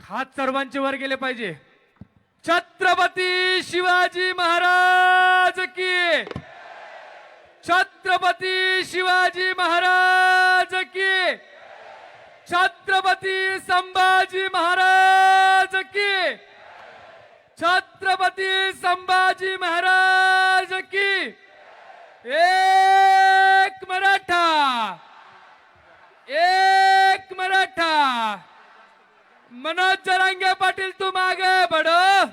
हात सर्वांचे वर गेले पाहिजे. छत्रपती शिवाजी महाराज की, छत्रपती शिवाजी महाराज की, छत्रपती संभाजी महाराज की, छत्रपती संभाजी महाराज की. एक मराठा, एक मराठा. मनोज जरांगे पाटील तू मागे बडो.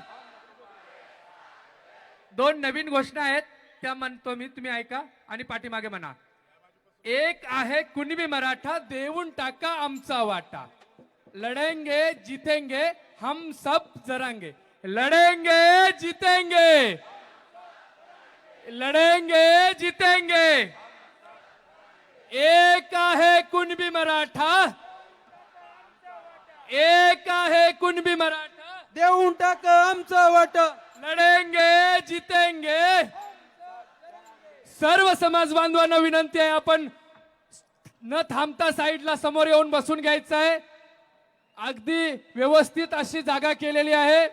दोन नवीन घोषणा आहेत त्या म्हणतो मी, तुम्ही ऐका आणि पाठीमागे म्हणा. एक आहे कुणबी मराठा, देऊन टाका आमचा वाटा. लढेंगे जीतेंगे हम सब जरांगे, लढेंगे जीतेंगे, लढेंगे जीतेंगे. एक आहे कुणबी मराठा, एक आहे कुणबी मराठा, देऊन टाक आमचं वाट. लढेंगे जीतेंगे. सर्व समाज बांधवांना विनंती आहे, आपण न थांबता साईडला समोर येऊन बसून घ्यायचं आहे. अगदी व्यवस्थित अशी जागा केलेली आहे.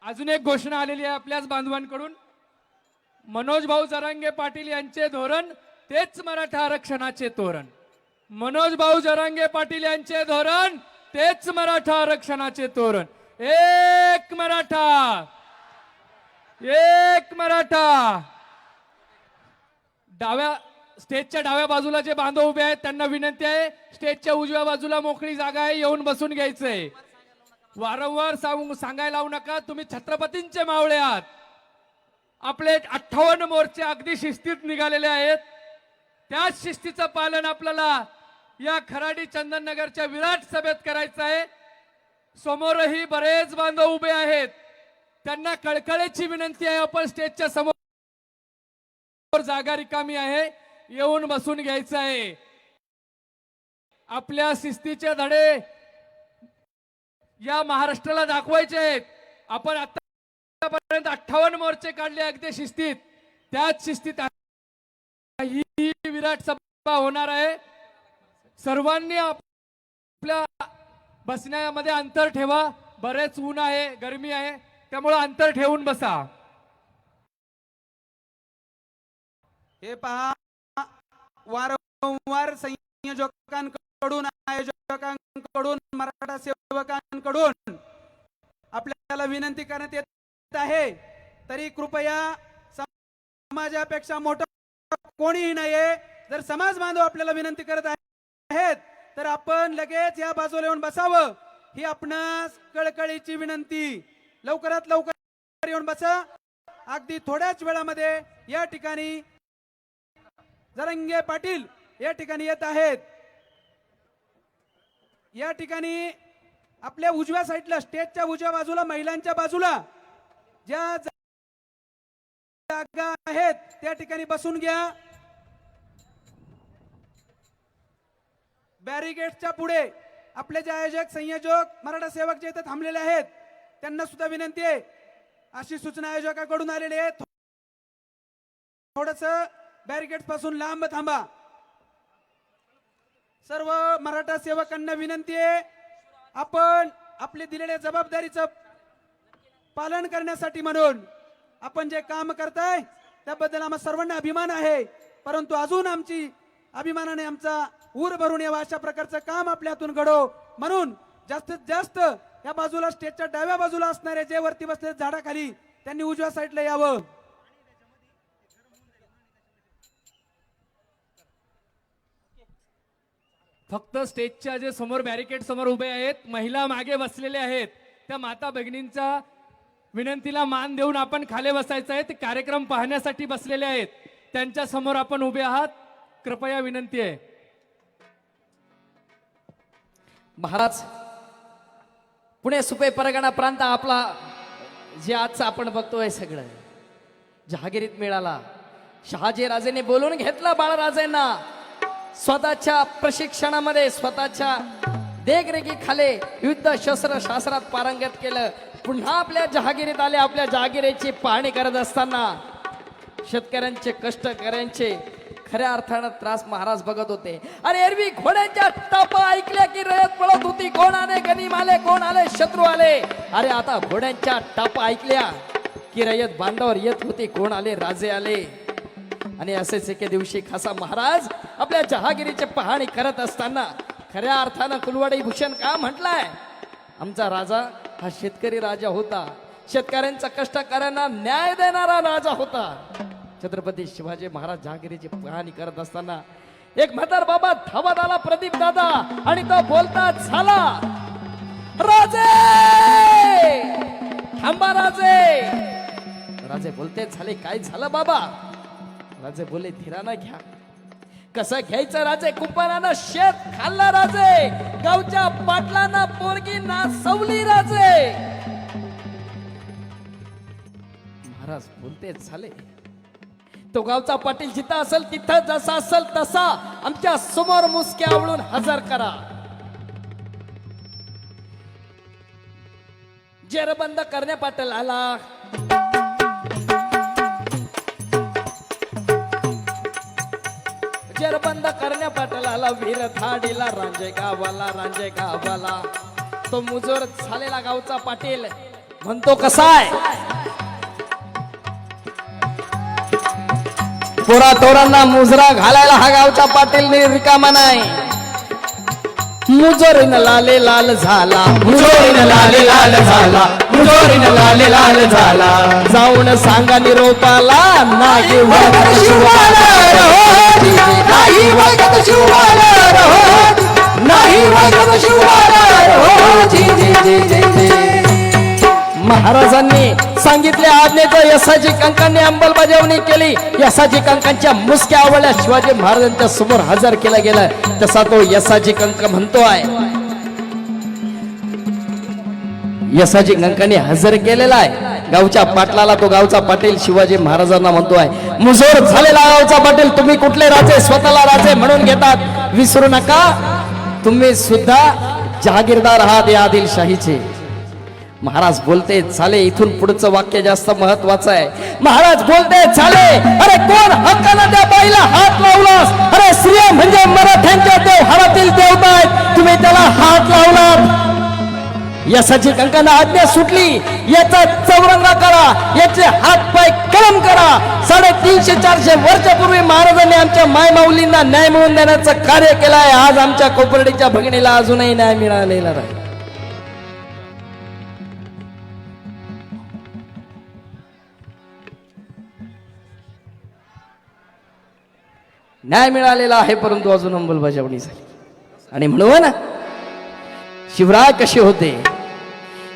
अजून एक घोषणा आलेली आहे आपल्याच बांधवांकडून. मनोज भाऊ जरांगे पाटील यांचे धोरण तेच मराठा आरक्षणाचे तोरण. मनोज भाऊ जरांगे पाटील यांचे धोरण तेच मराठा आरक्षणाचे तोरण. एक मराठा, एक मराठा. डाव्या स्टेजच्या डाव्या बाजूला जे बांधव उभे आहेत त्यांना विनंती आहे, स्टेजच्या उजव्या बाजूला मोकळी जागा आहे, येऊन बसून घ्यायचंय. वारंवार सांगायला लावू नका, तुम्ही छत्रपतींचे मावळे आहात. आपले 58 मोर्चे अगदी शिस्तीत निघालेले आहेत. त्याच शिस्तीचं पालन आपल्याला या खराडी चंदननगरच्या विराट सभेत करायचं आहे. समोरही बरेच बांधव उभे आहेत, त्यांना कळकळीची विनंती आहे, आपण स्टेजच्या समोर जागा रिकामी आहे, येऊन बसून घ्यायचं आहे. आपल्या शिस्तीचे धडे या महाराष्ट्राला दाखवायचे आहेत. आपण आतापर्यंत 58 मोर्चे काढले अगदी शिस्तीत. त्याच शिस्तीत ही विराट सभा होणार आहे. सर्वांनी आपल्या बसण्यामध्ये अंतर ठेवा. बरेच ऊन आहे, गरमी आहे, त्यामुळे अंतर ठेवून बसा. हे पहा, वारंवार संयोजकांकडून, आयोजकांकडून, मराठा सेवकांकडून आपल्याला विनंती करण्यात येत आहे, तरी कृपया समाजापेक्षा मोठं कोणीही नाहीये. जर समाज बांधव आपल्याला विनंती करत आहेत तर आपण लगेच या बाजूला येऊन बसावं, ही आपणास कळकळीची विनंती. लवकरात लवकर येऊन बसा. अगदी थोड्याच वेळामध्ये या ठिकाणी जरांगे पाटील या ठिकाणी येत आहेत. या ठिकाणी आपल्या उजव्या साईडला, स्टेजच्या उजव्या बाजूला, महिलांच्या बाजूला ज्या जागा आहेत त्या ठिकाणी बसून घ्या. बॅरिगेटच्या पुढे आपले जे आयोजक, संयोजक, मराठा सेवक जे इथे थांबलेले आहेत त्यांना सुद्धा विनंती आहे, अशी सूचना आयोजकाकडून आलेली आहे, थोडस बॅरिगेट पासून लांब थांबा. सर्व मराठा सेवकांना विनंती आहे, आपण आपली दिलेल्या जबाबदारीचं पालन करण्यासाठी म्हणून आपण जे काम करताय त्याबद्दल आम्हा सर्वांना अभिमान आहे, परंतु अजून आमची अभिमानाने आमचा ऊर भरून यावा अशा प्रकारचं काम आपल्या हातून घडो. म्हणून जास्तीत जास्त या बाजूला, स्टेजच्या डाव्या बाजूला असणारे जे वरती बसले झाडाखाली, त्यांनी उजव्या साईडला यावं. फक्त स्टेजच्या जे समोर बॅरिकेड समोर उभे आहेत, महिला मागे बसलेले आहेत, त्या माता भगिनींच्या विनंतीला मान देऊन आपण खाली बसायचं आहे. ते कार्यक्रम पाहण्यासाठी बसलेले आहेत, त्यांच्या समोर आपण उभे आहात, कृपया विनंती आहे. महाराज, पुणे सुपे परगणा प्रांत आपला जे आजचं आपण बघतोय सगळं जहागिरीत मिळाला. शहाजी राजेने बोलून घेतलं बाळराजेंना. स्वतःच्या प्रशिक्षणामध्ये, स्वतःच्या देखरेखीखाली युद्ध शस्त्र शास्त्रात पारंगत केलं. पुन्हा आपल्या जहागिरीत आले. आपल्या जहागिरीची पाहणी करत असताना शेतकऱ्यांचे, कष्टकऱ्यांचे खऱ्या अर्थानं त्रास महाराज बघत होते. अरे एरवी घोड्यांच्या टापा ऐकल्या की रयत पळत होती. कोण आले गनीम आले, कोण आले शत्रू आले. अरे आता घोड्यांच्या टापा ऐकल्या की रयत बांधावर येत होती. कोण आले, राजे आले. आणि असेच एके दिवशी खासा महाराज आपल्या जहागिरीची पाहणी करत असताना खऱ्या अर्थानं कुलवाडी भूषण का म्हटलाय, आमचा राजा हा शेतकरी राजा होता. शेतकऱ्यांचा कष्टकऱ्यांना न्याय देणारा राजा होता. छत्रपती शिवाजी महाराज जहागिरीची पाहणी करत असताना एक म्हातार बाबा धावत आला, प्रदीप दादा, आणि तो बोलता झाला, राजे थांबा राजे. राजे बोलते झाले, काय झालं बाबा. राजे बोले धीरानं घ्या. कसं घ्यायचं राजे, कुंपणानं शेत खाल्ला राजे, गावच्या पाटलांना पोरगी नासवली राजे. महाराज बोलते झाले, तो गावचा पाटील जिथं असेल तिथं जसा असेल तसा आमच्या समोर मुसक्या आवळून हजर करा. जेरबंद करण्या पाटील आला. जेरबंद करण्या पाटील आला. वीर धाडीला रांजे गावाला, रांजे गावाला. तो मुजोर झालेला गावचा पाटील म्हणतो कसाय, पोरा तोरांना मुजरा घालायला हा गावचा पाटील रिकामा नाही. मुजोरीन लाले लाल झाला, मुजोरीन लाले लाल झाला, मुजोरीन लाले लाल झाला. जाऊन सांगा निरोपाला, नाही वगत शिवाला रहो, नाही वगत शिवाला रहो, नाही वगत शिवाला रहो. जी जी जी जी जी. महाराजांनी सांगितले आज्ञेचं यसाजी कंकांनी अंमलबजावणी केली. यसाजी कंकांच्या मुसक्या आवडल्या शिवाजी महाराजांच्या समोर हजर केला गेला. तसा तो यसाजी कंक म्हणतोय, यसाजी कंकांनी हजर केलेला आहे गावच्या पाटलाला. तो गावचा पाटील शिवाजी महाराजांना म्हणतोय, मुजोर झालेला गावचा पाटील, तुम्ही कुठले राजे, स्वतःला राजे म्हणून घेतात, विसरू नका तुम्ही सुद्धा जहागीरदार आहात या आदिलशाहीचे. महाराज बोलते चाले, इथून पुढचं वाक्य जास्त महत्वाचं आहे. महाराज बोलते चाले, अरे कोण हक्कानं त्या बाईला हात लावलास. अरे स्त्रिया म्हणजे मराठ्यांच्या देवहारातील देवता आहेत, तुम्ही त्याला हात लावलात. यसाची कंकांना आज्ञा सुटली, याचा चौरंगा करा, याचे हात पाय कलम करा. 350-400 वर्षापूर्वी महाराजांनी आमच्या मायमाऊलींना न्याय मिळवून देण्याचं कार्य केलं आहे. आज आमच्या कोपर्डीच्या भगिनीला अजूनही न्याय मिळालेला नाही. न्याय मिळालेला आहे, परंतु अजून अंमलबजावणी झाली. आणि म्हणून शिवराय कसे होते,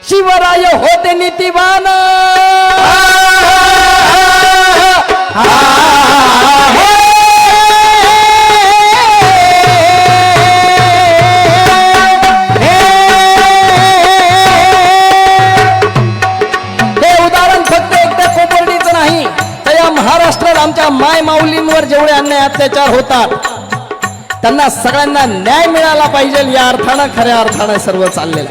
शिवराय होते नीतिवान. हे उदाहरण फक्त एकट्या कोपर्डीचं नाही, तर या महाराष्ट्रात आमच्या माय माऊलींवर जेवढे अन्याय अत्याचार होतात त्यांना सगळ्यांना न्याय मिळाला पाहिजे या अर्थानं, खऱ्या अर्थानं सर्व चाललेलं.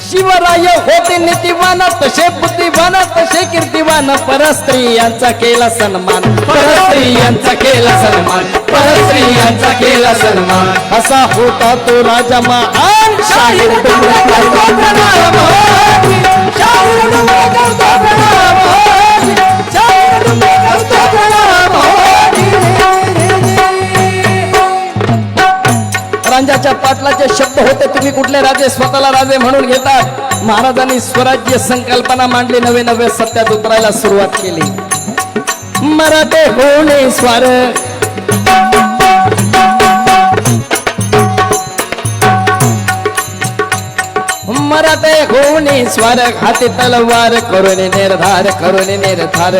शिवराय होते नीतिवान, तसे बुद्धिवान, तसे कीर्तिवान. परस्त्रियांचा केला सन्मान, परस्त्रियांचा केला सन्मान, परस्त्रियांचा केला सन्मान. असा होता तो राजा महान. शाहीर डोंगर करतो प्रणाम, शाहीर डोंगर करतो प्रणाम, शाहीर डोंगर करतो प्रणाम. रांजाच्या पाटलाचे शब्द होते, तुम्ही कुठले राजे, स्वतःला राजे म्हणून घेतात. महाराजांनी स्वराज्य संकल्पना मांडली, नवे नवे सत्यात उतरायला सुरुवात केली. मराठे होणे स्वार, मराठे होणे स्वार, हाती तलवार करून निर्धार, करून निर्धार.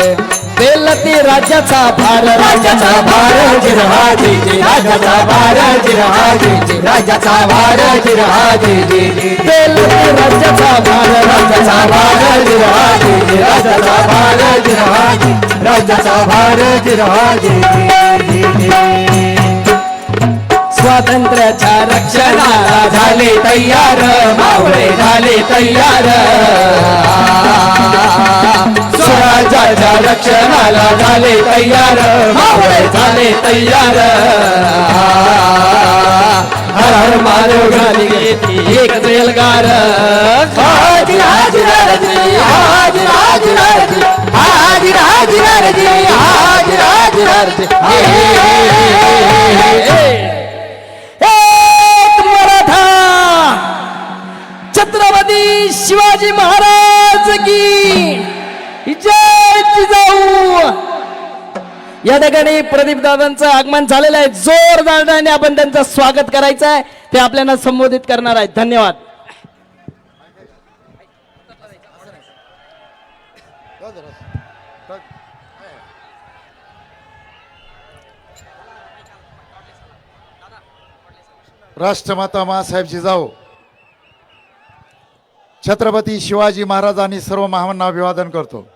बेलती राज्याचा भार, राज्याचा भार जिरहाजी जी, राजाचा भार जिरहाजी जी, राजाचा भार जिरहाजी जी. बेलती राज्याचा भार, राजाचा भार जिरहाजी जी, राजाचा भार जिरहाजी, राजाचा भार जिरहाजी जी. स्वातंत्र्याच्या रक्षणाला झाले तयार मावळे झाले तयार स्वराज्याच्या रक्षणाला झाले तयार मावळे झाले तयार हर हर महादेव गाणी घेती एक रेलगार हाजी हाजी राजी हाजी हाजी राजी हाजी हाजी राजी हाजी हाजी राजी एक मराठा छत्रपती शिवाजी महाराज की जय जिजाऊ. या ठिकाणी प्रदीप दादांचं आगमन झालेलं आहे. जोरदार आपण त्यांचं स्वागत करायचं आहे. ते आपल्याला संबोधित करणार आहेत. धन्यवाद. राष्ट्रमाता माँसाहेब जिजाऊ छत्रपती शिवाजी महाराजांनी सर्व महामानवांना अभिवादन करतो.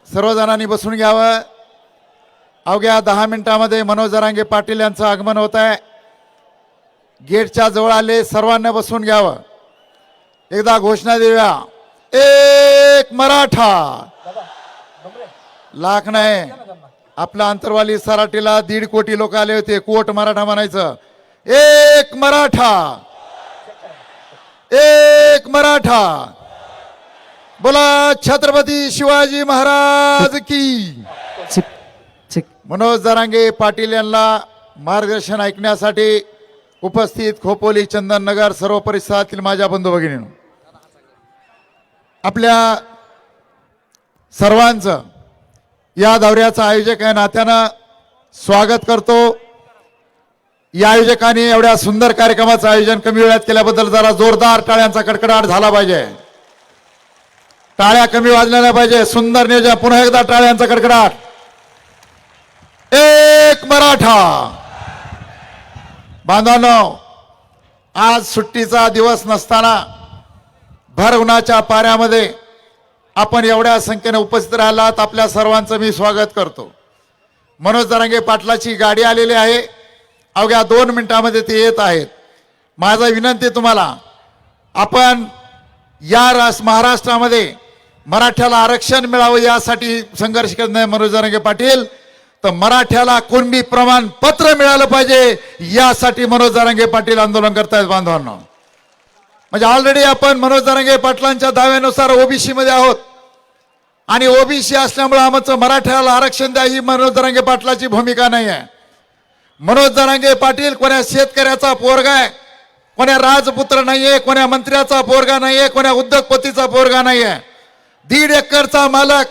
सर्वजणांनी बसून घ्यावं. अवघ्या 10 मिनिटांमध्ये मनोज जरांगे पाटील यांचं आगमन होत आहे. गेटच्या जवळ आले. सर्वांना बसून घ्यावं. एकदा घोषणा देऊया. एक मराठा लाख नाही, आपल्या अंतरवाली सराटीला 1.5 कोटी लोक आले होते. कोट मराठा म्हणायचं. एक मराठा एक मराठा. बोला छत्रपती शिवाजी महाराज की. मनोज जरांगे पाटील यांना मार्गदर्शन ऐकण्यासाठी उपस्थित खोपोली, चंदननगर सर्व परिसरातील माझ्या बंधू भगिनींनो, आपल्या सर्वांचं या दौऱ्याचा आयोजक या नात्यानं स्वागत करतो. या आयोजकांनी एवढ्या सुंदर कार्यक्रमाचं आयोजन कमी वेळात केल्याबद्दल जरा जोरदार टाळ्यांचा कडकडाट झाला पाहिजे. टाळ्या कमी वाजल्या नाही पाहिजे. सुंदर नियोजन. पुन्हा एकदा टाळ्यांचा कडकडाट. एक मराठा. बांधवांनो, आज सुट्टीचा दिवस नसताना भर उन्हाच्या पाऱ्यामध्ये आपण एवढ्या संख्येने उपस्थित राहिलात. आपल्या सर्वांचं मी स्वागत करतो. मनोज जरांगे पाटलाची गाडी आलेली आहे. अवघ्या 2 मिनिटांमध्ये ते येत आहेत. माझा विनंती तुम्हाला, आपण या महाराष्ट्रामध्ये मराठ्याला आरक्षण मिळावं यासाठी संघर्ष करत नाही मनोज जरांगे पाटील, तर मराठ्याला कुणबी प्रमाणपत्र मिळालं पाहिजे यासाठी मनोज जरांगे पाटील आंदोलन करतायत. बांधवांनो, म्हणजे ऑलरेडी आपण मनोज जरांगे पाटलांच्या दाव्यानुसार ओबीसी मध्ये आहोत आणि ओबीसी असल्यामुळे आमचं मराठ्याला आरक्षण द्या ही मनोज जरांगे पाटलाची भूमिका नाही आहे. मनोज जरांगे पाटील कोण्या शेतकऱ्याचा पोरगा आहे, कोण्या राजपुत्र नाहीये, कोण्या मंत्र्याचा पोरगा नाहीये, कोण्या उद्योगपतीचा पोरगा नाहीये. 1.5 एकरचा मालक,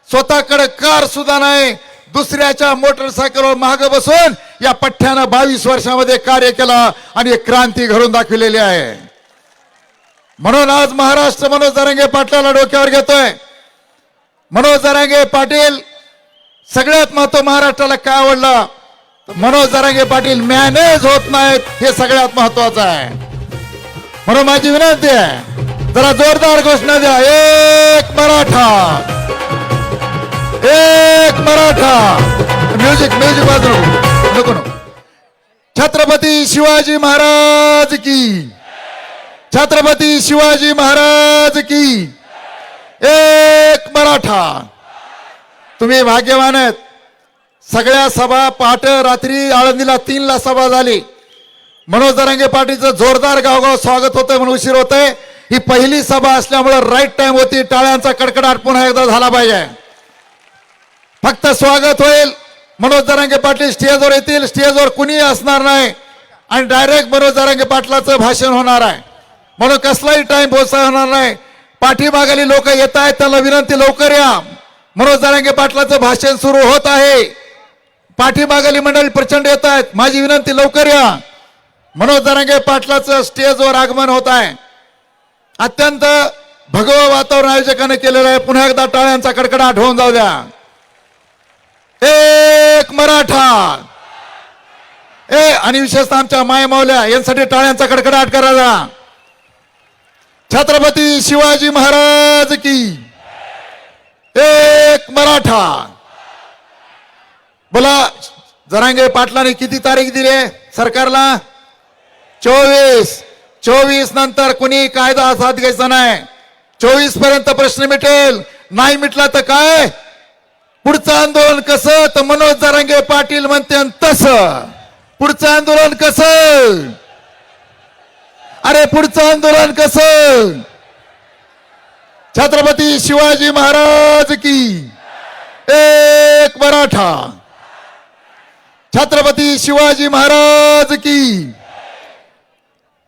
स्वतःकडे कार सुद्धा नाही, दुसऱ्याच्या मोटरसायकलवर मागे बसून या पठ्ठ्यानं 22 वर्षामध्ये कार्य केला आणि एक क्रांती घडून दाखविलेली आहे. म्हणून आज महाराष्ट्र मनोज जरांगे पाटलाला डोक्यावर घेतोय. मनोज जरांगे पाटील सगळ्यात महत्व महाराष्ट्राला काय आवडलं, मनोज जरांगे पाटील मॅनेज होत नाहीत हे सगळ्यात महत्वाचं आहे. म्हणून माझी विनंती आहे, जरा जोरदार घोषणा द्या. एक मराठा एक मराठा. म्युझिक म्युझिक वाजव नको नको. छत्रपती शिवाजी महाराज की. छत्रपती शिवाजी महाराज की. एक मराठा. तुम्ही भाग्यवान आहेत. सगळ्या सभा पहाटे रात्री आळंदीला 3ला सभा झाली. मनोज जरांगे पाटीलचं जोरदार गावगाव स्वागत होतंय म्हणून उशीर होतंय. ही पहिली सभा असल्यामुळे राईट टाइम होती. टाळ्यांचा कडकडाट पुन्हा एकदा झाला पाहिजे. फक्त स्वागत होईल. मनोज जरांगे पाटील स्टेजवर येतील. स्टेजवर कुणीही असणार नाही आणि डायरेक्ट मनोज जरांगे पाटलाचं भाषण होणार आहे. म्हणून कसलाही टाइम पोहोचता होणार नाही. पाठीमागाली लोक येत आहेत, त्यांना विनंती लवकर या. मनोज जरांगे पाटलाचं भाषण सुरू होत आहे. पाठीमागाली मंडळी प्रचंड येत आहेत. माझी विनंती लवकर या. मनोज जरांगे पाटलाचं स्टेजवर आगमन होत आहे. अत्यंत भगवं वातावरण आयोजकांनी केलेलं आहे. पुन्हा एकदा टाळ्यांचा कडकडाट होऊन जाऊ द्या. एक मराठा. आणि विशेषतः आमच्या माय मावल्या यांसाठी टाळ्यांचा कडकडाट करायचा. छत्रपती शिवाजी महाराज की. एक मराठा. बोला जरांगे पाटलांनी किती तारीख दिली आहे सरकारला? 24 नंतर कुणी कायदा हातात घ्यायचा नाही. 24 पर्यंत प्रश्न मिटेल. नाही मिटला तर काय? पुढचं आंदोलन कसं? तर मनोज जरांगे पाटील म्हणते तसं. पुढचं आंदोलन कसं? अरे पुढचं आंदोलन कसं? छत्रपती शिवाजी महाराज की एक मराठा. छत्रपती शिवाजी महाराज की.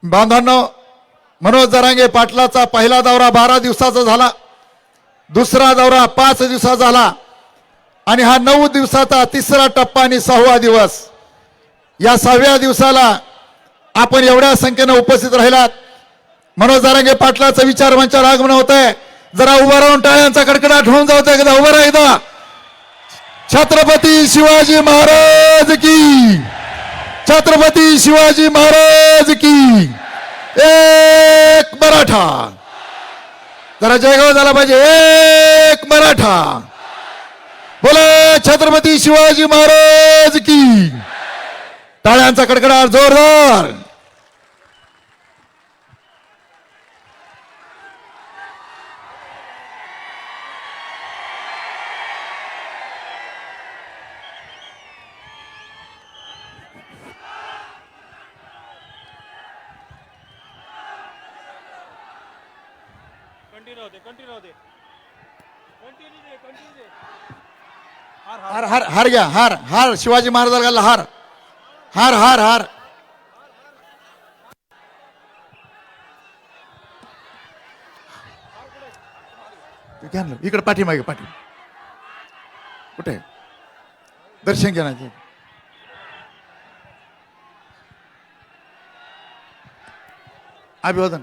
बांधवांनो, मनोज जरांगे पाटलाचा पहिला दौरा 12 दिवसाचा झाला, दुसरा दौरा 5 दिवसाचा झाला आणि हा 9 दिवसाचा तिसरा टप्पा आणि 6वा दिवस. या 6व्या दिवसाला आपण एवढ्या संख्येने उपस्थित राहिलात. मनोज जरांगे पाटलाचं विचार मंचावर आगमन होत आहे. जरा उभा राहून टाळ्यांचा कडकडाट होऊन जाऊ दे. एकदा उभा राहा. एकदा छत्रपती शिवाजी महाराज की. छत्रपती शिवाजी महाराज की. एक मराठा. जरा जयगाव झाला पाहिजे. एक मराठा. बोला छत्रपती शिवाजी महाराज की. टाळ्यांचा कडकडाट जोरदार. हार हार हार घ्या. हार हार शिवाजी महाराजाला घाला. हार हार हार हार. इकडे पाठीमागे पाठी. कुठे दर्शन घेण्याचे? अभिवादन.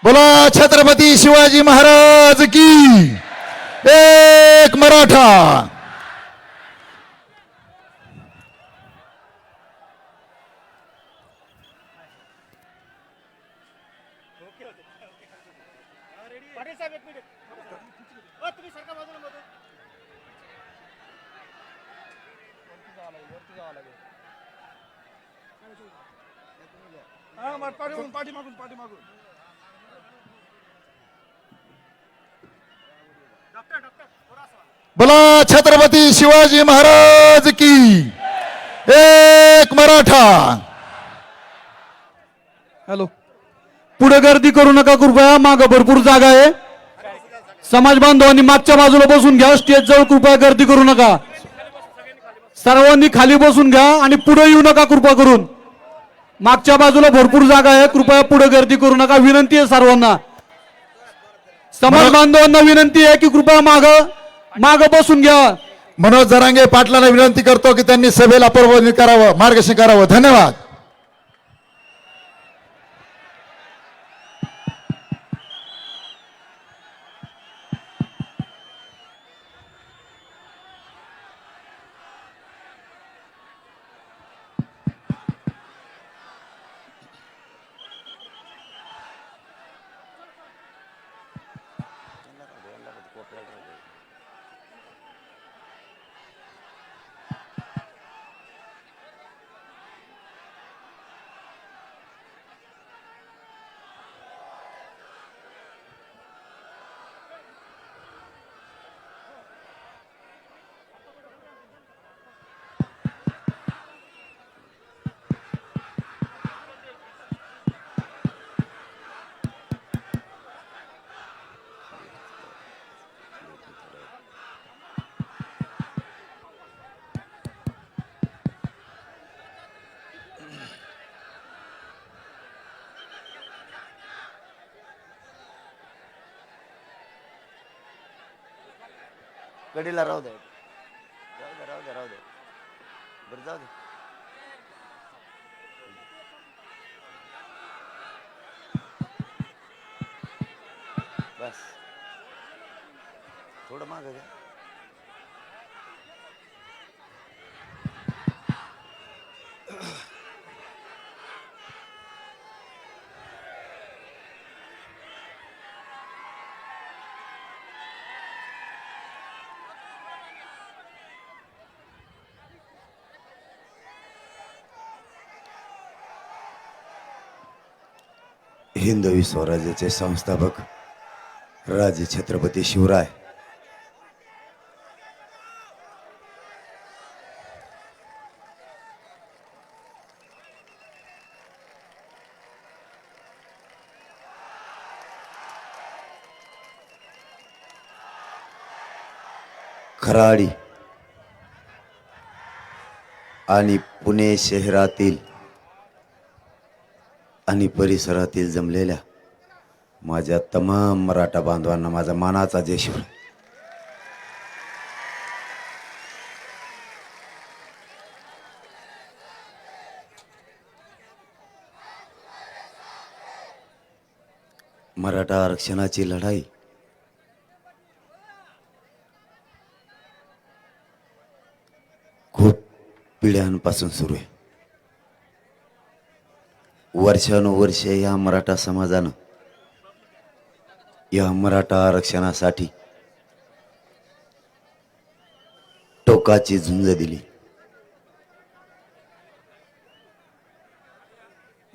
बोला छत्रपती शिवाजी महाराज की. एक मराठा. बोला छत्रपती शिवाजी महाराज की. एक मराठा. हॅलो, पुढे गर्दी करू नका कृपया. मागं भरपूर जागा आहे. समाज बांधवांनी मागच्या बाजूला बसून घ्या. स्टेज जवळ कृपया गर्दी करू नका. सर्वांनी खाली बसून घ्या आणि पुढे येऊ नका कृपा करून. मागच्या बाजूला भरपूर जागा आहे. कृपया पुढे गर्दी करू नका. विनंती आहे सर्वांना. समाज बांधवांना विनंती आहे की कृपया माग बसून घ्या. मनोज जरांगे पाटलांना विनंती करतो की त्यांनी सभेला प्रबोधन करावं, मार्गदर्शन करावं. धन्यवाद. गडीला राहू दे. राहू दे बरं, जाऊ दे. बस थोडं मागं घ्या. हिंदवी स्वराज्याचे संस्थापक राजे छत्रपती शिवराय खराडी आणि पुणे शहरातील आणि परिसरातील जमलेल्या माझ्या तमाम मराठा बांधवांना माझा मानाचा जय शिवराय. मराठा आरक्षणाची लढाई खूप पिढ्यांपासून सुरू आहे. वर्षानुवर्षे या मराठा समाजानं या मराठा आरक्षणासाठी टोकाची झुंज दिली.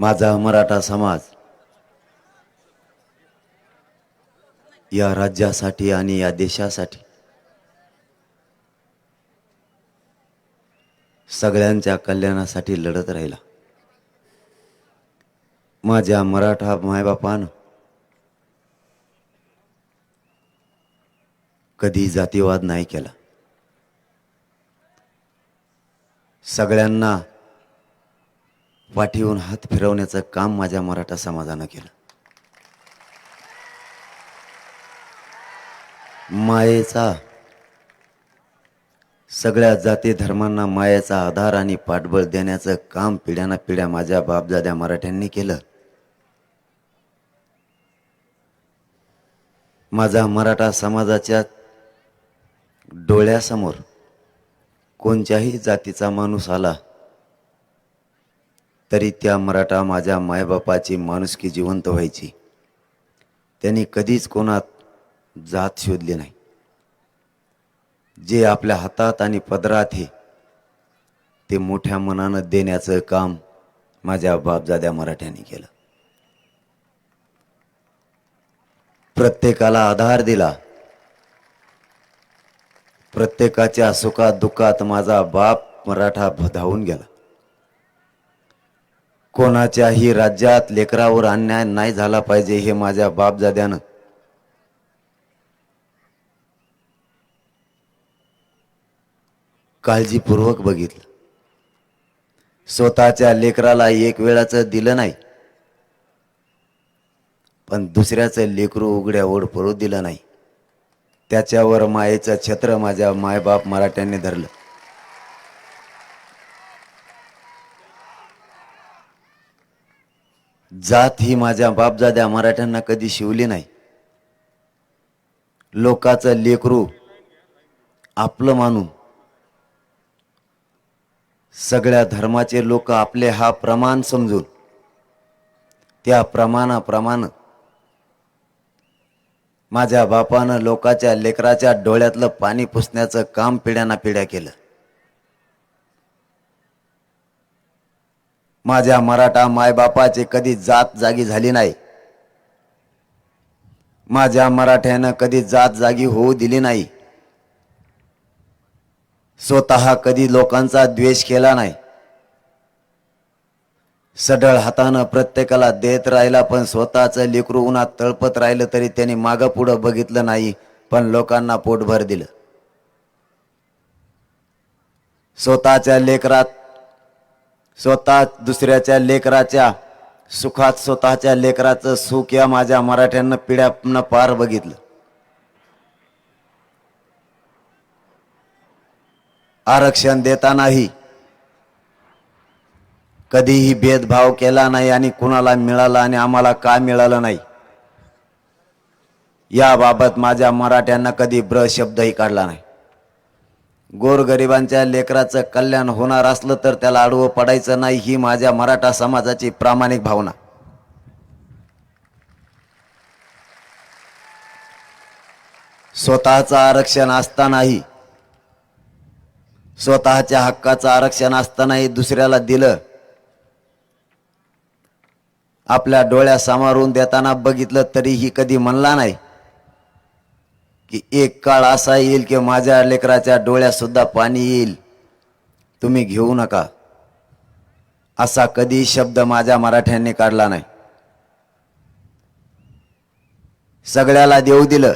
माझा मराठा समाज या राज्यासाठी आणि या देशासाठी सगळ्यांच्या कल्याणासाठी लढत राहिला. माझ्या मराठा मायबापानं कधी जातीवाद नाही केला. सगळ्यांना पाठीवून हात फिरवण्याचं काम माझ्या मराठा समाजानं केलं. मायेचा सगळ्या जाती धर्मांना मायेचा आधार आणि पाठबळ देण्याचं काम पिढ्याना पिढ्या माझ्या बापदाद्या मराठ्यांनी केलं. माझा मराठा समाजाच्या डोळ्यासमोर कोणत्याही जातीचा माणूस आला तरी त्या मराठा माझ्या मायबापाची माणुसकी जिवंत व्हायची. त्यांनी कधीच कोणात जात शोधली नाही. जे आपल्या हातात आणि पदरात आहे ते मोठ्या मनानं देण्याचं काम माझ्या बापजाद्या मराठ्यांनी केलं. प्रत्येकाला आधार दिला. प्रत्येकाच्या सुखात दुःखात माझा बाप मराठा धावून गेला. कोणाच्याही राज्यात लेकरावर अन्याय नाही झाला पाहिजे हे माझ्या बापजाद्यानं काळजीपूर्वक बघितलं. स्वतःच्या लेकराला एक वेळाचं दिलं नाही, पण दुसऱ्याचं लेकरू उघड्या ओढ पडू दिलं नाही. त्याच्यावर मायेचं छत्र माझ्या मायबाप मराठ्यांनी धरलं. जात ही माझ्या बापजाद्या मराठ्यांना कधी शिवली नाही. लोकाचं लेकरू आपलं मानून सगळ्या धर्माचे लोक आपले हा प्रमाण समजून त्या प्रमाणाप्रमाणे माझ्या बापानं लोकाच्या लेकराच्या डोळ्यातलं पाणी पुसण्याचं काम पिढ्याना पिढ्या केलं. माझ्या मराठा मायबापाची कधी जात जागी झाली नाही. माझ्या मराठ्यानं कधी जात जागी होऊ दिली नाही. स्वतः कधी लोकांचा द्वेष केला नाही. सढळ हातानं प्रत्येकाला देत राहिला, पण स्वतःचं लेकरू उन्हात तळपत राहिलं तरी त्यांनी मागं पुढं बघितलं नाही, पण लोकांना पोटभर दिलं. स्वतःच्या लेकरात स्वतः दुसऱ्याच्या लेकराच्या सुखात स्वतःच्या लेकराचं सुख या माझ्या मराठ्यांना पिढ्यानं पार बघितलं. आरक्षण देतानाही कधीही भेदभाव केला नाही आणि कुणाला मिळालं आणि आम्हाला का मिळालं नाही याबाबत माझ्या मराठ्यांना कधी ब्र शब्दही काढला नाही. गोरगरिबांच्या लेकराचं कल्याण होणार असलं तर त्याला आडवं पडायचं नाही, ही माझ्या मराठा समाजाची प्रामाणिक भावना. स्वतःचं आरक्षण असतानाही स्वतःच्या हक्काचं आरक्षण असतानाही दुसऱ्याला दिलं आपल्या डोळ्यासमोरून देताना बघितलं तरीही कधी म्हणला नाही की एक काळ असा येईल की माझ्या लेकराच्या डोळ्यात सुद्धा पाणी येईल, तुम्ही घेऊ नका. असा कधी शब्द माझ्या मराठ्यांनी काढला नाही. सगळ्याला देऊ दिलं.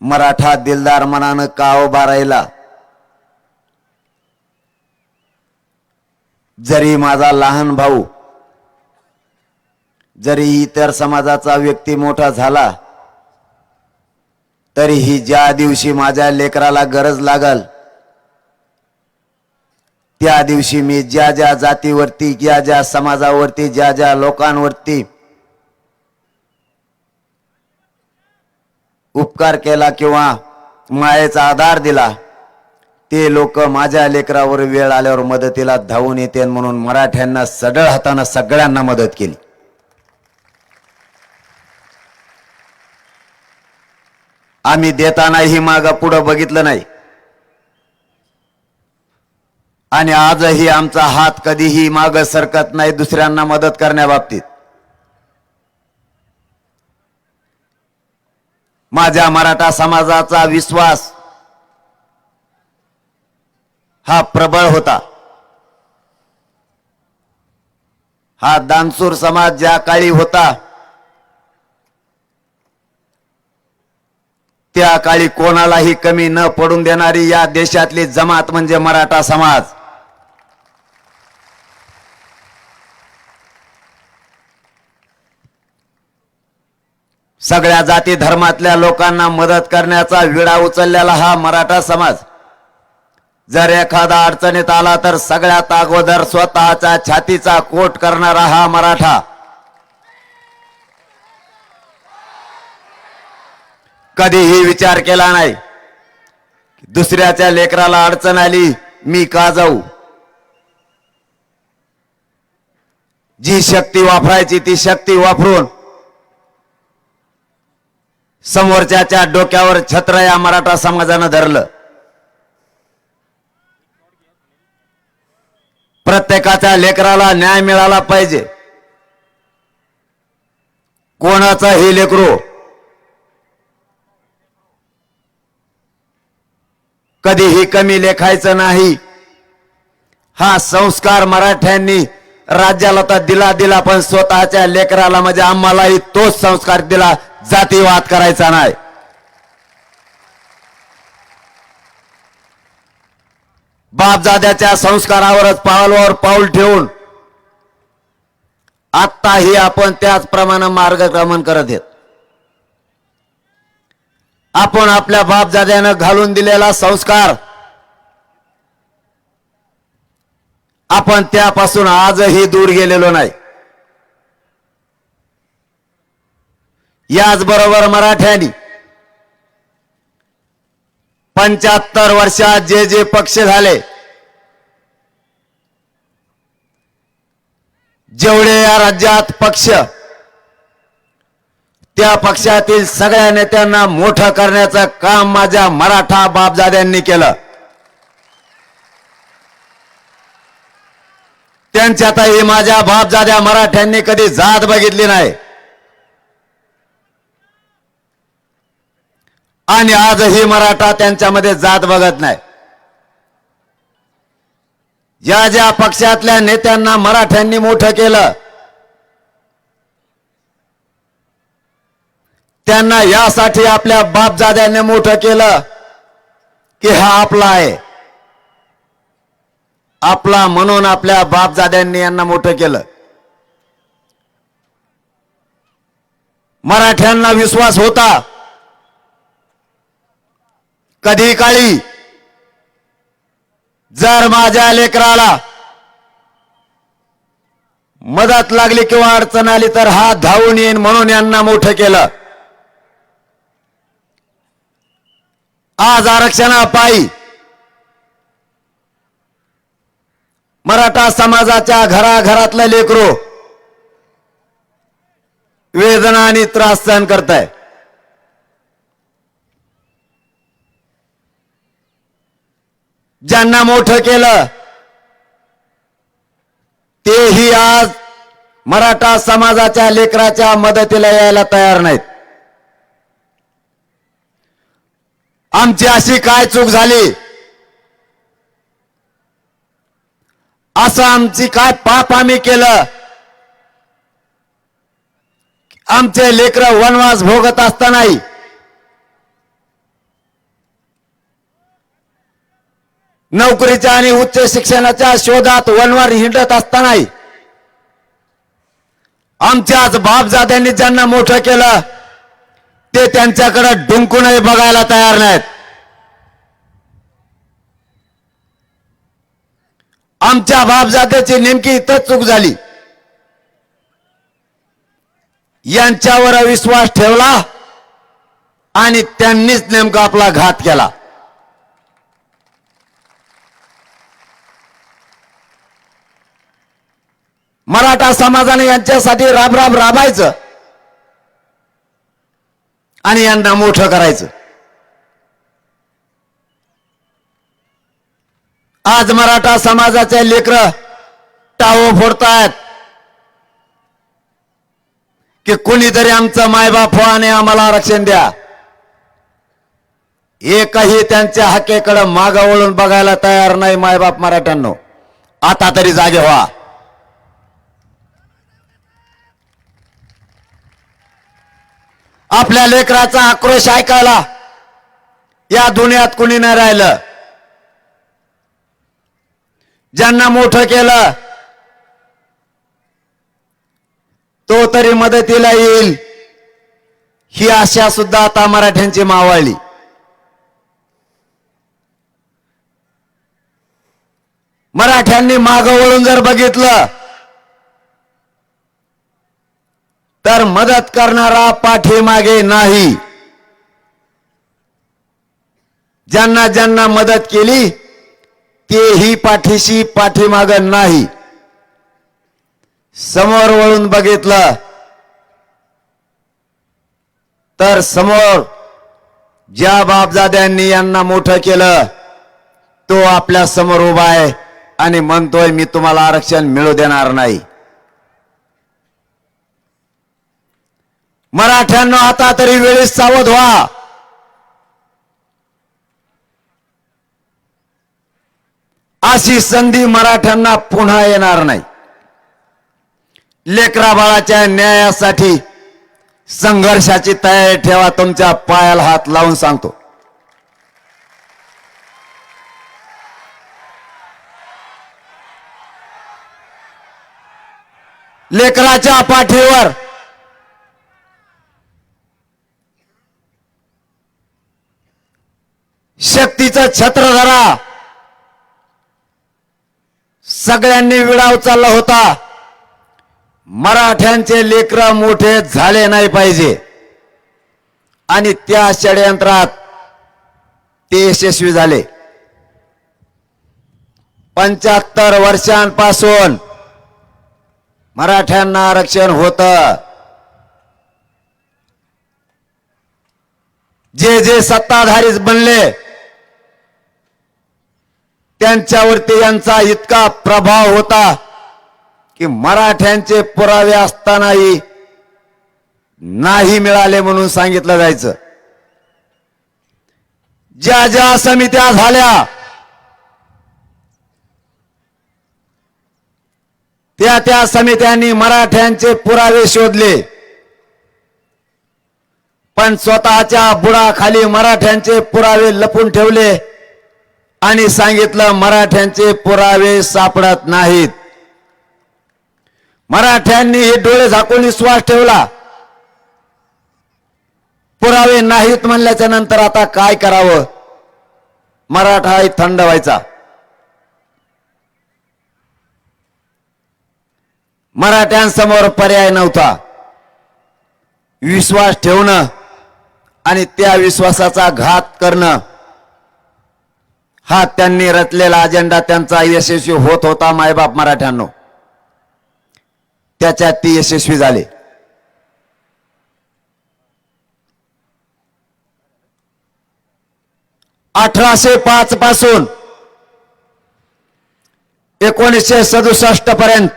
मराठा दिलदार मनानं का उभा राहिला. जरी माझा लहान भाऊ, जरी इतर समाजाचा व्यक्ती मोठा झाला, तरीही ज्या दिवशी माझ्या लेकराला गरज लागल त्या दिवशी मी ज्या ज्या जातीवरती, ज्या ज्या समाजावरती, ज्या ज्या लोकांवरती उपकार केला किंवा मायेचा आधार दिला, ते लोक माझ्या लेकरावर वेळ आल्यावर मदतीला धावून येते. म्हणून मराठ्यांना सढळ हातानं सगळ्यांना मदत केली. आम्ही देतानाही मागं पुढं बघितलं नाही आणि आजही आमचा हात कधीही मागं सरकत नाही दुसऱ्यांना मदत करण्याबाबतीत. माझ्या मराठा समाजाचा विश्वास हा प्रबळ होता. हा दानशूर समाज ज्या काळी होता त्या काळी कोणालाही कमी न पडून देणारी या देशातली जमात म्हणजे मराठा समाज. सगळ्या जाती धर्मातल्या लोकांना मदत करण्याचा विडा उचललेला हा मराठा समाज. जर एखादा अडचणीत आला तर सगळ्यात अगोदर स्वतःच्या छातीचा कोट करणारा हा मराठा. कधीही विचार केला नाही दुसऱ्याच्या लेकराला अडचण आली मी का जाऊ. जी शक्ती वापरायची ती शक्ती वापरून समोरच्याच्या डोक्यावर छत्र या मराठा समाजानं धरलं. प्रत्येकाच्या लेकराला न्याय मिळाला पाहिजे. कोणाचं हे लेकरू कधीही कमी लेखायचं नाही. हा संस्कार मराठ्यांनी राज्याला तर दिला पण स्वतःच्या लेकराला म्हणजे आम्हालाही तोच संस्कार दिला. जातीवाद करायचा नाही. बापजाद्याच्या संस्कारावरच पावलावर पाऊल ठेवून आत्ताही आपण त्याचप्रमाणे मार्गक्रमण करत आहेत. आपण आपल्या बापजाद्यानं घालून दिलेला संस्कार आपण त्यापासून आजही दूर गेलेलो नाही. याचबरोबर मराठ्यांनी 75 वर्षात जे जे पक्ष झाले, जेवढे या राज्यात पक्ष, त्या पक्षातील सगळ्या नेत्यांना मोठं करण्याचं काम माझ्या मराठा बापजाद्यांनी केलं. त्यांच्यातही माझ्या बापजाद्या मराठ्यांनी कधी जात बघितली नाही आणि आजही मराठा त्यांच्यामध्ये जात बघत नाही. ज्या ज्या पक्षातल्या नेत्यांना मराठ्यांनी मोठं केलं त्यांना यासाठी आपल्या बापजाद्यांनी मोठं केलं की हा आपला आहे, आपला म्हणून आपल्या बापजाद्यांनी यांना मोठं केलं. मराठ्यांना विश्वास होता कधी काळी जर माझ्या लेकराला मदत लागली किंवा अडचण आली तर हा धावून येईन म्हणून यांना मोठं केलं. आज आरक्षणापायी मराठा समाजाच्या घराघरातलं लेकरू वेदना आणि त्रास सहन करताय. ज्यांना मोठं केलं तेही आज मराठा समाजाच्या लेकराच्या मदतीला यायला तयार नाहीत. आमची अशी काय चूक झाली, असं आमची काय पाप आम्ही केलं, आमचे लेकर वनवास भोगत असतानाही नोकरीच्या आणि उच्च शिक्षणाच्या शोधात वनवार हिंडत असतानाही आमच्याच बापजाद्यांनी ज्यांना मोठं केलं ते त्यांच्याकडे डुंकूनही बघायला तयार नाहीत. आमच्या बापजाद्याची नेमकी इथंच चूक झाली. यांच्यावर विश्वास ठेवला आणि त्यांनीच नेमका आपला घात केला. मराठा समाजाने यांच्यासाठी राब राबायचं आणि यांना मोठं करायचं. आज मराठा समाजाचे लेकरं टाहो फोडतायत की कुणीतरी आमचं मायबाप हो आणि आम्हाला आरक्षण द्या. एकही त्यांच्या हक्केकडे मागं वळून बघायला तयार नाही मायबाप मराठ्यांनो. आता तरी जागे व्हा. आपल्या लेकराचा आक्रोश ऐकायला या दुनियात कुणी नाही राहिलं. ज्यांना मोठं केलं तो तरी मदतीला येईल ही आशा सुद्धा आता मराठ्यांची मावळली. मराठ्यांनी मागं वळून जर बघितलं तर मदत करणारा पाठीमागे नाही. ज्यांना ज्यांना मदत केली तेही पाठीशी पाठीमाग नाही. समोर वळून बघितलं तर समोर ज्या बापजाद्यांनी यांना मोठं केलं तो आपल्या समोर उभा आहे आणि म्हणतोय मी तुम्हाला आरक्षण मिळू देणार नाही. मराठ्यांनो आता तरी वेळीच सावध व्हा. अशी संधी मराठ्यांना पुन्हा येणार नाही. लेकरा बाळाच्या न्यायासाठी संघर्षाची तयारी ठेवा. तुमच्या पायाला हात लावून सांगतो. लेकराच्या पाठीवर शक्तीचं छत्र धरा. सगळ्यांनी विडा उचलला होता. मराठ्यांचे लेकरं मोठे झाले नाही पाहिजे आणि त्या षडयंत्रात ते यशस्वी झाले. 75 वर्षांपासून मराठ्यांना आरक्षण होतं. जे जे सत्ताधारी बनले त्यांच्यावरती यांचा इतका प्रभाव होता की मराठ्यांचे पुरावे असतानाही नाही मिळाले म्हणून सांगितलं जायचं. ज्या ज्या समित्या झाल्या त्या त्या समित्यांनी मराठ्यांचे पुरावे शोधले पण स्वतःच्या बुडाखाली मराठ्यांचे पुरावे लपून ठेवले आणि सांगितलं मराठ्यांचे पुरावे सापडत नाहीत. मराठ्यांनी हे डोळे झाकून विश्वास ठेवला. पुरावे नाहीत म्हणल्याच्या नंतर आता काय करावं. मराठाही थंड व्हायचा. मराठ्यांसमोर पर्याय नव्हता. विश्वास ठेवणं आणि त्या विश्वासाचा घात करणं हा त्यांनी रचलेला अजेंडा त्यांचा यशस्वी होत होता. मायबाप मराठ्यांनो त्याच्यात ती यशस्वी झाले. (1805) पासून 1967 पर्यंत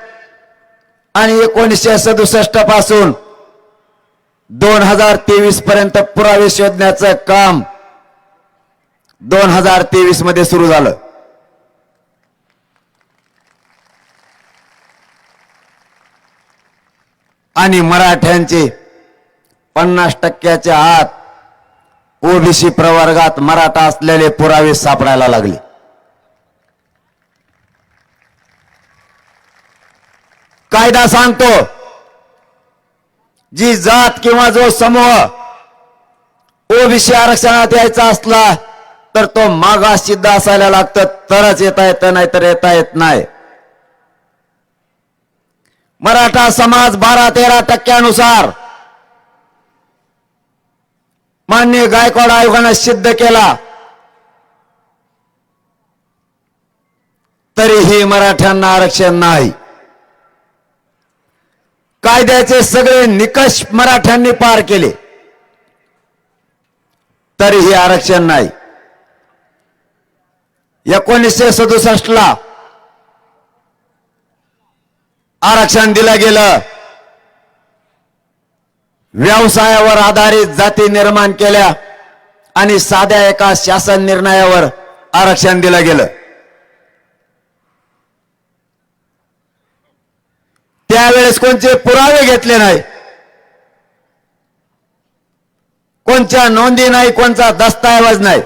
आणि 1967 पासून 2023 पर्यंत पुरावे शोधण्याचं काम 2023 मध्ये सुरू झालं. आणि मराठ्यांचे 50% आत ओबीसी प्रवर्गात मराठा असलेले पुरावे सापडायला लागले. कायदा सांगतो जी जात किंवा जो समूह ओबीसी आरक्षणात यायचा असला तर तो मागास सिद्ध असायला लागतं, तरच येता येतं, नाही तर येता येत नाही. मराठा समाज 12-13% माननीय गायकवाड आयोगाने सिद्ध केला, तरीही मराठ्यांना आरक्षण नाही. कायद्याचे सगळे निकष मराठ्यांनी पार केले, तरीही आरक्षण नाही. 1967 ला आरक्षण दिलं गेलं. व्यवसायावर आधारित जाती निर्माण केल्या आणि साध्या एका शासन निर्णयावर आरक्षण दिलं गेलं. त्यावेळेस कोणते पुरावे घेतले नाही, कोणत्या नोंदी नाही, कोणता दस्तऐवज नाही,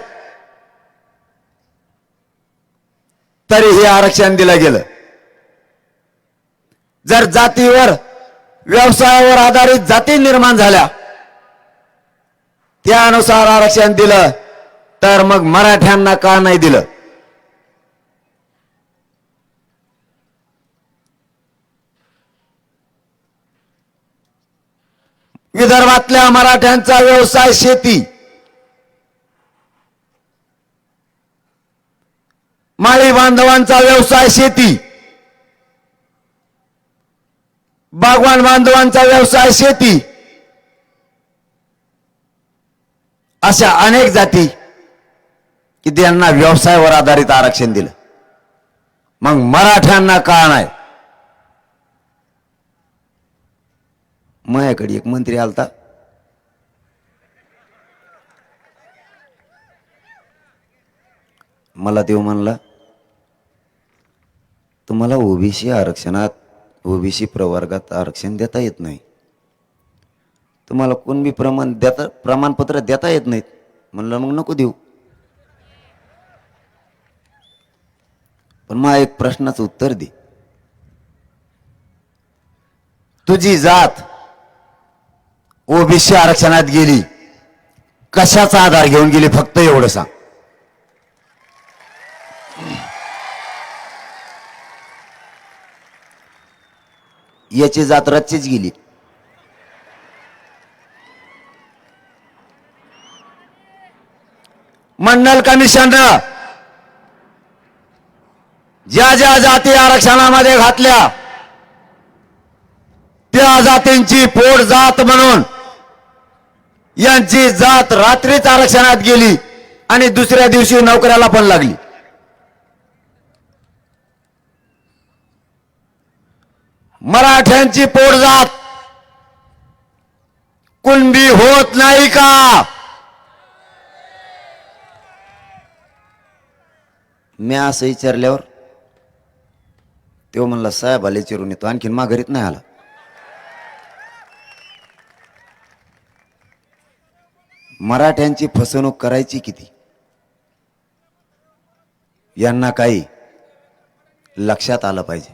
तरीही आरक्षण दिलं गेलं. जर जातीवर व्यवसायावर आधारित जाती निर्माण झाल्या त्यानुसार आरक्षण दिलं, तर मग मराठ्यांना का नाही दिलं? विदर्भातल्या मराठ्यांचा व्यवसाय शेती, माळी बांधवांचा व्यवसाय शेती, बागवान बांधवांचा व्यवसाय शेती, अशा अनेक जाती की त्यांना व्यवसायावर आधारित आरक्षण दिलं. मग मराठ्यांना का नाही? माझ्याकडे एक मंत्री आलता, मला देव म्हणला, तुम्हाला ओबीसी आरक्षणात ओबीसी प्रवर्गात आरक्षण देता येत नाही, तुम्हाला कुणबी प्रमाणपत्र देता येत नाहीत. म्हणलं मग नको देऊ. पण मला एक प्रश्नाचं उत्तर दे, तुझी जात ओबीसी आरक्षणात गेली, कशाचा आधार घेऊन गेली? फक्त एवढं सांग. याची जात रच्चीच गेली. मंडल कमिशननं ज्या ज्या जाती आरक्षणामध्ये घातल्या त्या जातींची पोट जात म्हणून यांची जात रात्रीच आरक्षणात गेली आणि दुसऱ्या दिवशी नोकऱ्याला पण लागली. मराठ्यांची पोट जात कुणबी होत नाही का? मी असं विचारल्यावर तो म्हणला, साहेब आले चिरून येतो, आणखीन माघारीत नाही आला. मराठ्यांची फसवणूक करायची किती, यांना काही लक्षात आलं पाहिजे.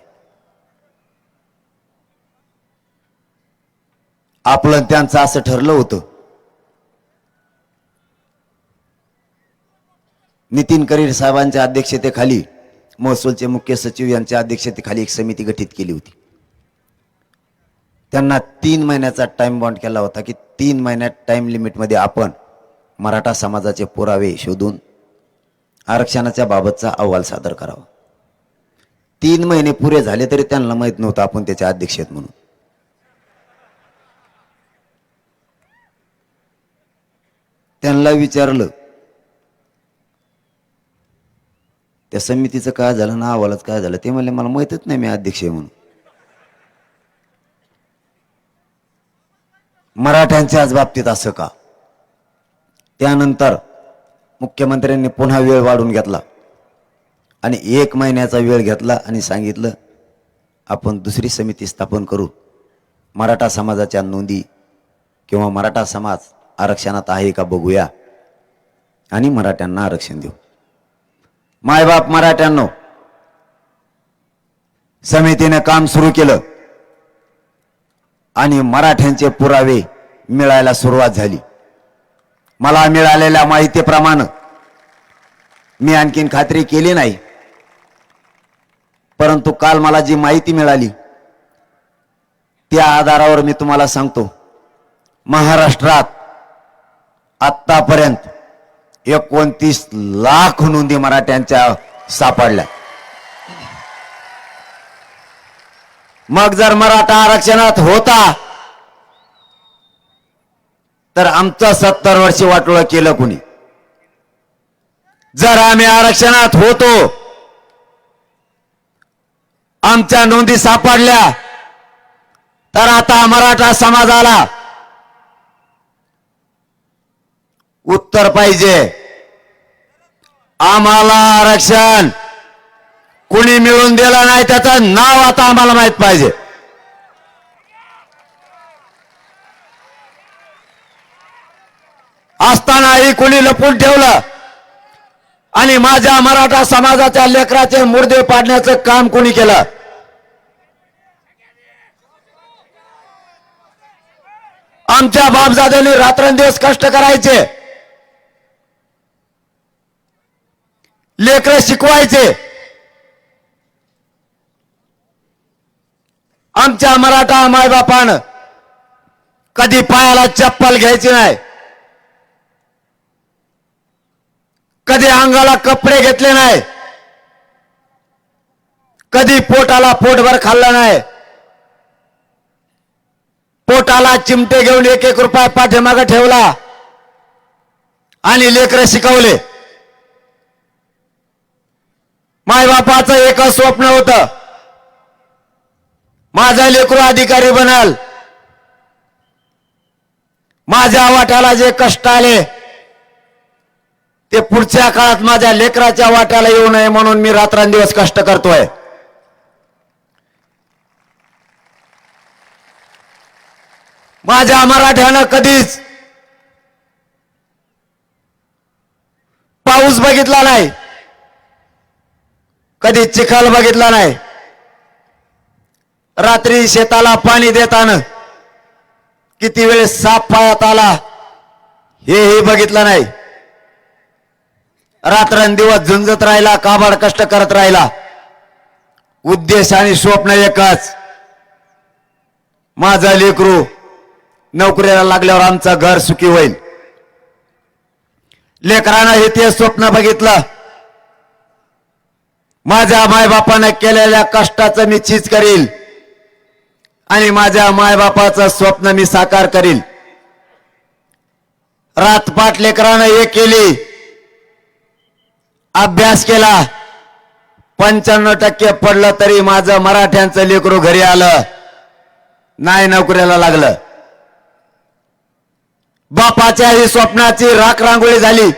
आपलं त्यांचं असं ठरलं होतं, नितीन करीर साहेबांच्या अध्यक्षतेखाली महसूलचे मुख्य सचिव यांच्या अध्यक्षतेखाली एक समिती गठीत केली होती. त्यांना 3 महिन्याचा टाइम बॉन्ड केला होता की 3 महिन्यात टाइम लिमिटमध्ये आपण मराठा समाजाचे पुरावे शोधून आरक्षणाच्या बाबतचा अहवाल सादर करावा. 3 महिने पुरे झाले तरी त्यांना माहित नव्हतं आपण त्याचे अध्यक्ष आहेत म्हणून. त्यांना विचारलं, त्या समितीचं काय झालं ना अहवालाचं काय झालं? ते म्हणले, मला माहितच नाही मी अध्यक्ष आहे म्हणून. मराठ्यांच्याच बाबतीत असं का? त्यानंतर मुख्यमंत्र्यांनी पुन्हा वेळ वाढून घेतला आणि 1 महिन्याचा वेळ घेतला आणि सांगितलं आपण दुसरी समिती स्थापन करू, मराठा समाजाच्या नोंदी किंवा मराठा समाज आरक्षणात आहे का बघूया आणि मराठ्यांना आरक्षण देऊ. मायबाप मराठ्यांनो, समितीने काम सुरू केलं आणि मराठ्यांचे पुरावे मिळायला सुरुवात झाली. मला मिळालेल्या माहितीप्रमाणे मी आणखीन खात्री केली नाही, परंतु काल मला जी माहिती मिळाली त्या आधारावर मी तुम्हाला सांगतो. महाराष्ट्रात आतापर्यंत 29 लाख नोंदी मराठ्यांच्या सापडल्या. मग जर मराठा आरक्षणात होता तर आमचं 70 वर्षी वाटोळं केलं कुणी? जर आम्ही आरक्षणात होतो, आमच्या नोंदी सापडल्या, तर आता मराठा समाजाला उत्तर पाहिजे. आम्हाला आरक्षण कुणी मिळून दिलं नाही, त्याचं नाव आता आम्हाला माहित पाहिजे. असतानाही कुणी लपून ठेवलं आणि माझ्या मराठा समाजाच्या लेकराचे मुर्दे पाडण्याचं काम कुणी केलं? आमच्या बापजाद्यांनी रात्रंदिवस कष्ट करायचे, लेकर शिकवायचे. आमच्या मराठा मायबापानं कधी पायाला चप्पल घ्यायची नाही, कधी अंगाला कपडे घेतले नाही, कधी पोटाला पोटभर खाल्लं नाही. पोटाला चिमटे घेऊन 1-1 रुपया पाठीमागे ठेवला आणि लेकरं शिकवले. मायबापाचं एकच स्वप्न होतं, माझा लेकरू अधिकारी बनाल. माझ्या वाट्याला जे कष्ट आले ते पुढच्या काळात माझ्या लेकराच्या वाट्याला येऊ नये म्हणून मी रात्रंदिवस कष्ट करतोय. माझ्या मराठ्यानं कधीच पाऊस बघितला नाही, कधी चिखल बघितला नाही, रात्री शेताला पाणी देताना किती वेळ साप पायात आला हेही बघितलं नाही. रात्रंदिवस झुंजत राहिला, काबाड कष्ट करत राहिला. उद्देश आणि स्वप्न एकच, माझा लेकरू नोकरीला लागल्यावर आमचं घर सुखी होईल. लेकरानं हे ते स्वप्न बघितलं. माझ्या मायबापानं केलेल्या कष्टाचं मी चीज करील आणि माझ्या मायबापाचं स्वप्न मी साकार करील. रातपाट लेकरानं हे केली, अभ्यास केला, 95% पडलं तरी माझं मराठ्यांचं लेकरू घरी आलं नाही, नोकरीला लागलं. बापाच्या ही स्वप्नाची राख रांगोळी झाली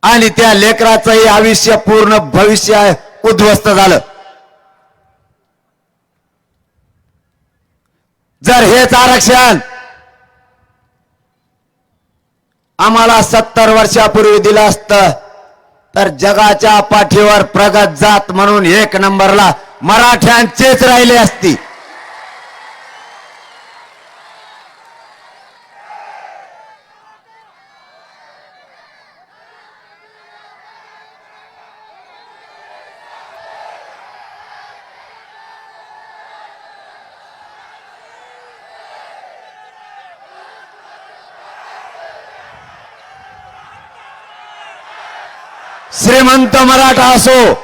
आणि त्या लेकराचंही आयुष्य पूर्ण भविष्य उद्ध्वस्त झालं. जर हेच आरक्षण आम्हाला 70 वर्षापूर्वी दिलं असतं तर जगाच्या पाठीवर प्रगत जात म्हणून 1 नंबरला मराठ्यांचेच राहिले असती. श्रीमंत मराठा असो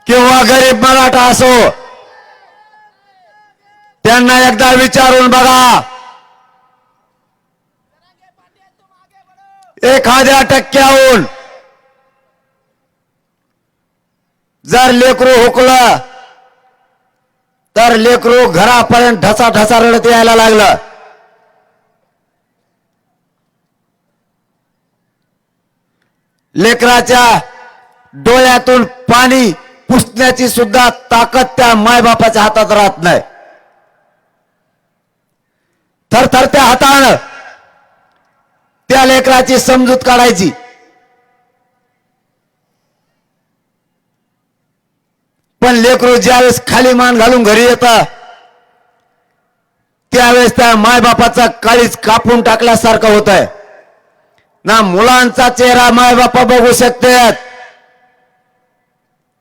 किंवा गरीब मराठा असो, त्यांना एकदा विचारून बघा, 1% जर लेकरू हुकलं तर लेकरू घरापर्यंत ढसा ढसा रडत यायला लागलं. लेकराच्या डोळ्यातून पाणी पुसण्याची सुद्धा ताकद त्या मायबापाच्या हातात राहत नाही. थरथरत्या हातानं त्या लेकराची समजूत काढायची. पण लेकरू ज्यावेळेस खाली मान घालून घरी येतं त्यावेळेस त्या मायबापाचा काळीज कापून टाकल्यासारखं होत आहे. ना मुलांचा चेहरा मायबापा बघू शकतात,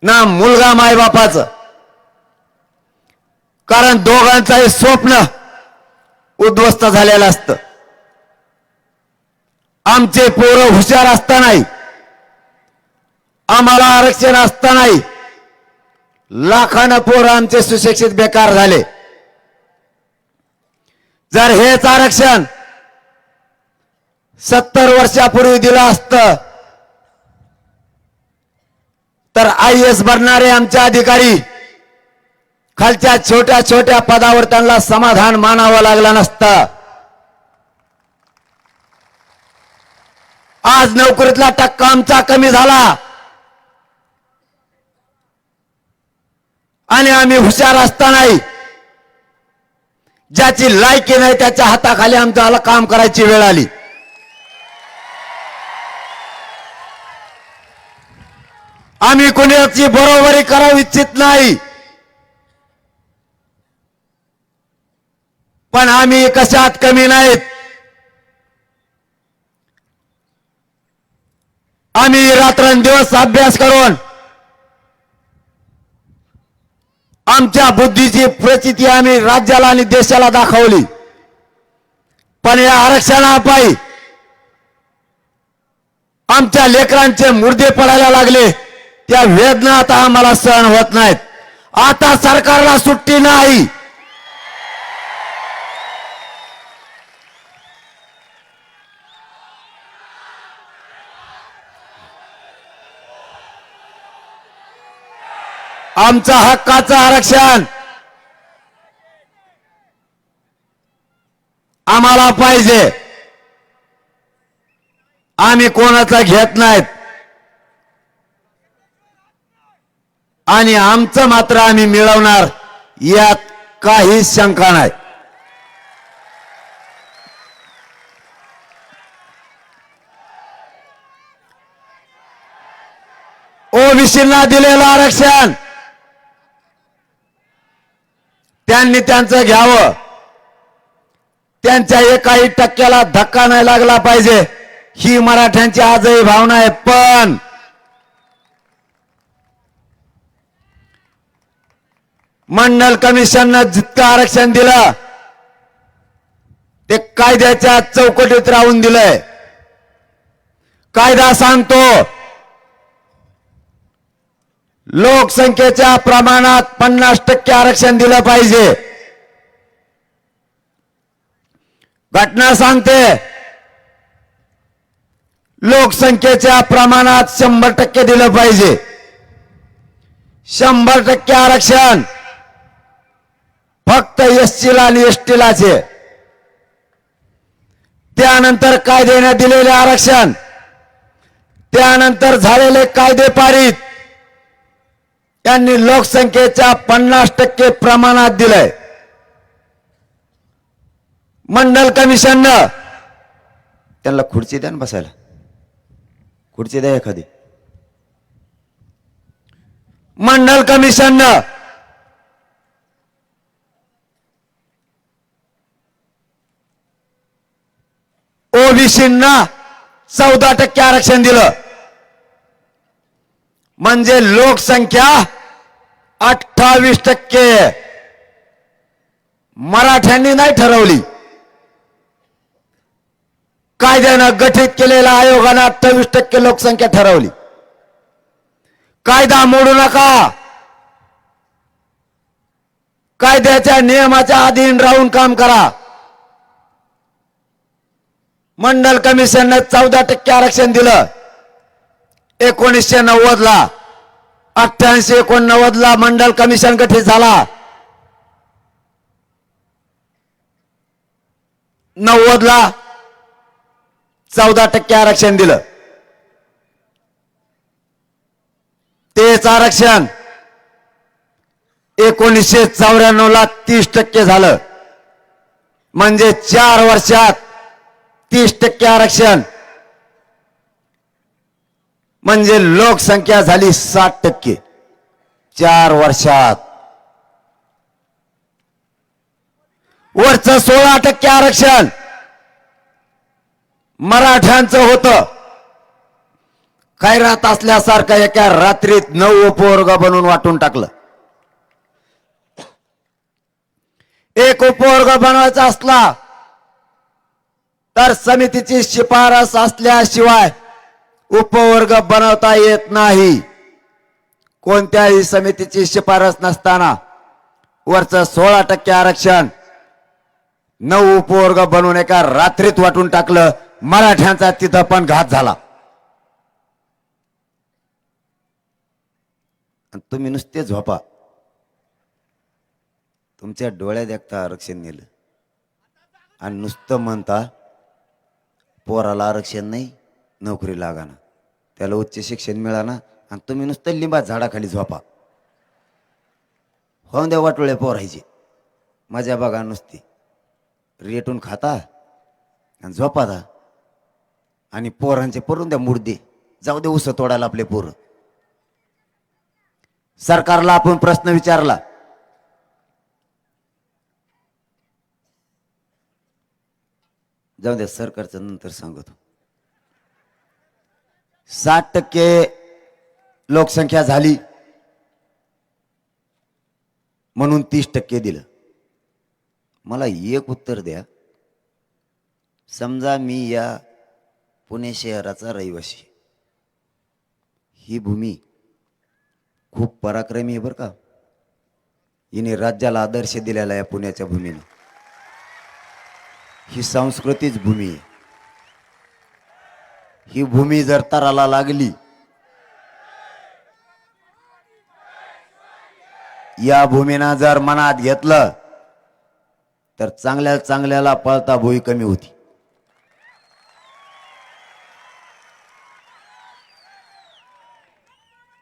ना मुलगा मायबापाचं. कारण दोघांचंही स्वप्न उद्ध्वस्त झालेलं असतं. आमचे पोरं हुशार असतानाही, आम्हाला आरक्षण असतानाही लाखानं पोरं आमचे सुशिक्षित बेकार झाले. जर हेच आरक्षण 70 वर्षापूर्वी दिलं असतं तर IAS बनणारे आमचे अधिकारी खालच्या छोट्या छोट्या पदावर त्यांना समाधान मानावं लागलं नसतं. आज नोकरीतला टक्का आमचा कमी झाला आणि आम्ही हुशार असतानाही ज्याची लायकी नाही त्याच्या हाताखाली आमच्याला काम करायची वेळ आली. आम्ही कोणाची बरोबरी करावी इच्छित नाही, पण आम्ही कशात कमी नाहीत. आम्ही रात्रंदिवस अभ्यास करून आमच्या बुद्धीची प्रचिती आम्ही राज्याला आणि देशाला दाखवली. पण या आरक्षणापायी आमच्या लेकरांचे मुर्दे पडायला लागले. त्या वेदना आता आम्हाला सहन होत नाहीत. आता सरकारला सुट्टी नाही. आमचं हक्काचं आरक्षण आम्हाला पाहिजे. आम्ही कोणाचं घेत नाहीत आणि आमचं मात्र आम्ही मिळवणार यात काही शंका नाही. ओबीसींना दिलेलं आरक्षण त्यांनी त्यांचं घ्यावं. त्यांच्या एकाही टक्क्याला धक्का नाही लागला पाहिजे ही मराठ्यांची आजही भावना आहे. पण मंडल कमिशननं जितकं आरक्षण दिलं ते कायद्याच्या चौकटीत राहून दिलंय. कायदा सांगतो लोकसंख्येच्या प्रमाणात 50% आरक्षण दिलं पाहिजे. घटना सांगते लोकसंख्येच्या प्रमाणात 100% दिलं पाहिजे. 100% आरक्षण फक्त एससीला आणि एसटीलाचे. त्यानंतर कायद्याने दिलेले आरक्षण, त्यानंतर झालेले कायदे पारित त्यांनी लोकसंख्येच्या 50% प्रमाणात दिलंय. मंडल कमिशननं त्यांना खुर्ची द्या ना बसायला. खुर्ची द्या एखादी. मंडल कमिशननं ओबीसींना 14% आरक्षण दिलं. म्हणजे लोकसंख्या 28%. मराठ्यांनी नाही ठरवली, कायद्यानं गठीत केलेल्या आयोगानं 28% लोकसंख्या ठरवली. कायदा मोडू नका. कायद्याच्या नियमाच्या अधीन राहून काम करा. मंडल कमिशननं 14% आरक्षण दिलं 1990 ला. 88-89 ला मंडल कमिशन गठीत झाला. 90ला 14% आरक्षण दिलं. तेच आरक्षण 1994ला 30% झालं. म्हणजे 4 वर्षात 30% आरक्षण, म्हणजे लोकसंख्या झाली 60%. 4 वर्षात. वरचं 16% आरक्षण मराठ्यांचं होतं. खैरात असल्यासारखं एका रात्रीत 9 उपवर्ग बनवून वाटून टाकलं. एक उपवर्ग बनवायचा असला तर समितीची शिफारस असल्याशिवाय उपवर्ग बनवता येत नाही. कोणत्याही समितीची शिफारस नसताना वरचं 16% आरक्षण 9 उपवर्ग बनवून एका रात्रीत वाटून टाकलं. मराठ्यांचा तिथं पण घात झाला. तुम्ही नुसते झोपा. तुमच्या डोळ्यात एकटा आरक्षण नेलं आणि नुसतं म्हणता पोराला आरक्षण नाही, नोकरी लागाना, त्याला उच्च शिक्षण मिळाना, आणि तुम्ही नुसतं लिंबा झाडाखाली झोपा. होऊन द्या वाटोळे पोरायचे. मजा बघा नुसती. रेटून खाता आणि झोपाता. आणि पोरांचे पडून द्या मुर्दे. जाऊ दे उस तोडायला आपले पोरं. सरकारला आपण प्रश्न विचारला, जाऊ द्या सरकारचं नंतर सांगतो. 60% लोकसंख्या झाली म्हणून 30% दिलं. मला एक उत्तर द्या. समजा मी या पुणे शहराचा रहिवासी. ही भूमी खूप पराक्रमी आहे बरं का. हिने राज्याला आदर्श दिलेला आहे. पुण्याच्या भूमीनं ही सांस्कृतिक भूमी आहे. ही भूमी जर तराला लागली, या भूमीनं जर मनात घेतलं तर चांगल्या चांगल्याला पळता भुई कमी होती.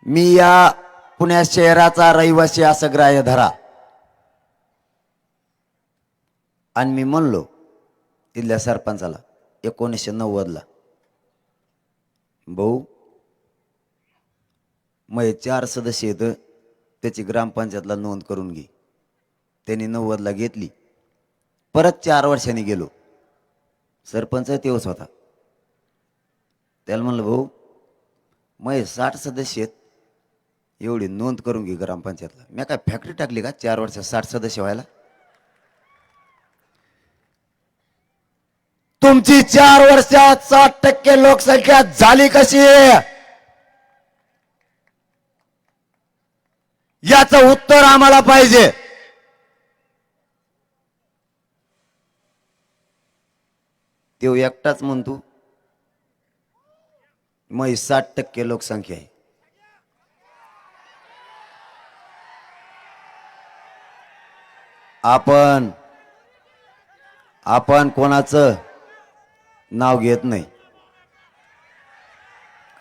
मी या पुण्या शहराचा रहिवासी असं ग्राह्य धरा आणि मी म्हणलो तिथल्या सरपंचाला 1990ला, भाऊ मग 4 सदस्य येतं, त्याची ग्रामपंचायतला नोंद करून घे. त्यांनी 90ला घेतली. परत 4 वर्षांनी गेलो, सरपंच तेव्हाच होता. त्याला म्हणलं भाऊ मग 60 सदस्य आहेत, एवढी नोंद करून घे ग्रामपंचायतला. मी काय फॅक्टरी टाकली का 4 वर्षात 60 सदस्य व्हायला? तुमची 4 वर्षात 60% लोकसंख्या झाली कशी? याचं उत्तर आम्हाला पाहिजे. तो एकटाच म्हणतो मग 60% लोकसंख्या आहे. आपण कोणाचं नाव घेत नाही,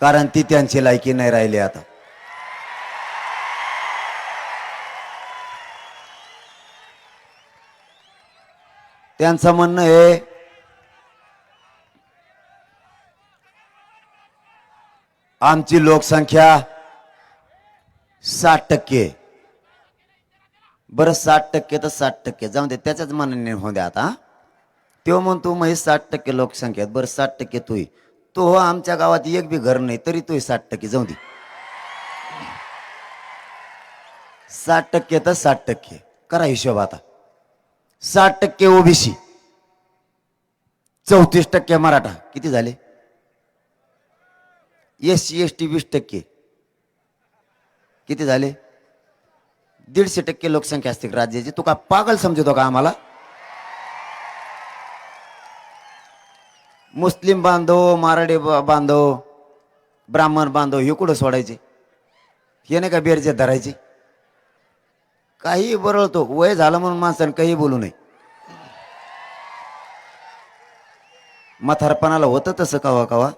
कारण ती त्यांची लायकी नाही राहिली. आता त्यांचं म्हणणं आहे आमची लोकसंख्या 60%. बरं 60% तर 60% जाऊ दे, त्याच्याच मनाने होऊ द्या. आता तो म्हणतो मग 60% लोकसंख्या. बरं 60% तोही तो आमच्या गावात एक बी घर नाही तरी तोही 60% जाऊ दे. 60% तर 60% करा हिशोब. आता 60% ओबीसी, 34% मराठा, किती झाले? SC ST 20%, किती झाले? 150% लोकसंख्या असते राज्याची. तू का पागल समजतो का आम्हाला? मुस्लिम बांधव, मराठी बांधव, ब्राह्मण बांधव हे कुठं सोडायचे? हे नाही का बेरजे धरायचे? काही बरळतो. वय झालं म्हणून माणसानं काही बोलू नये. म्हातारपणाला होतं तसं कवा कवा.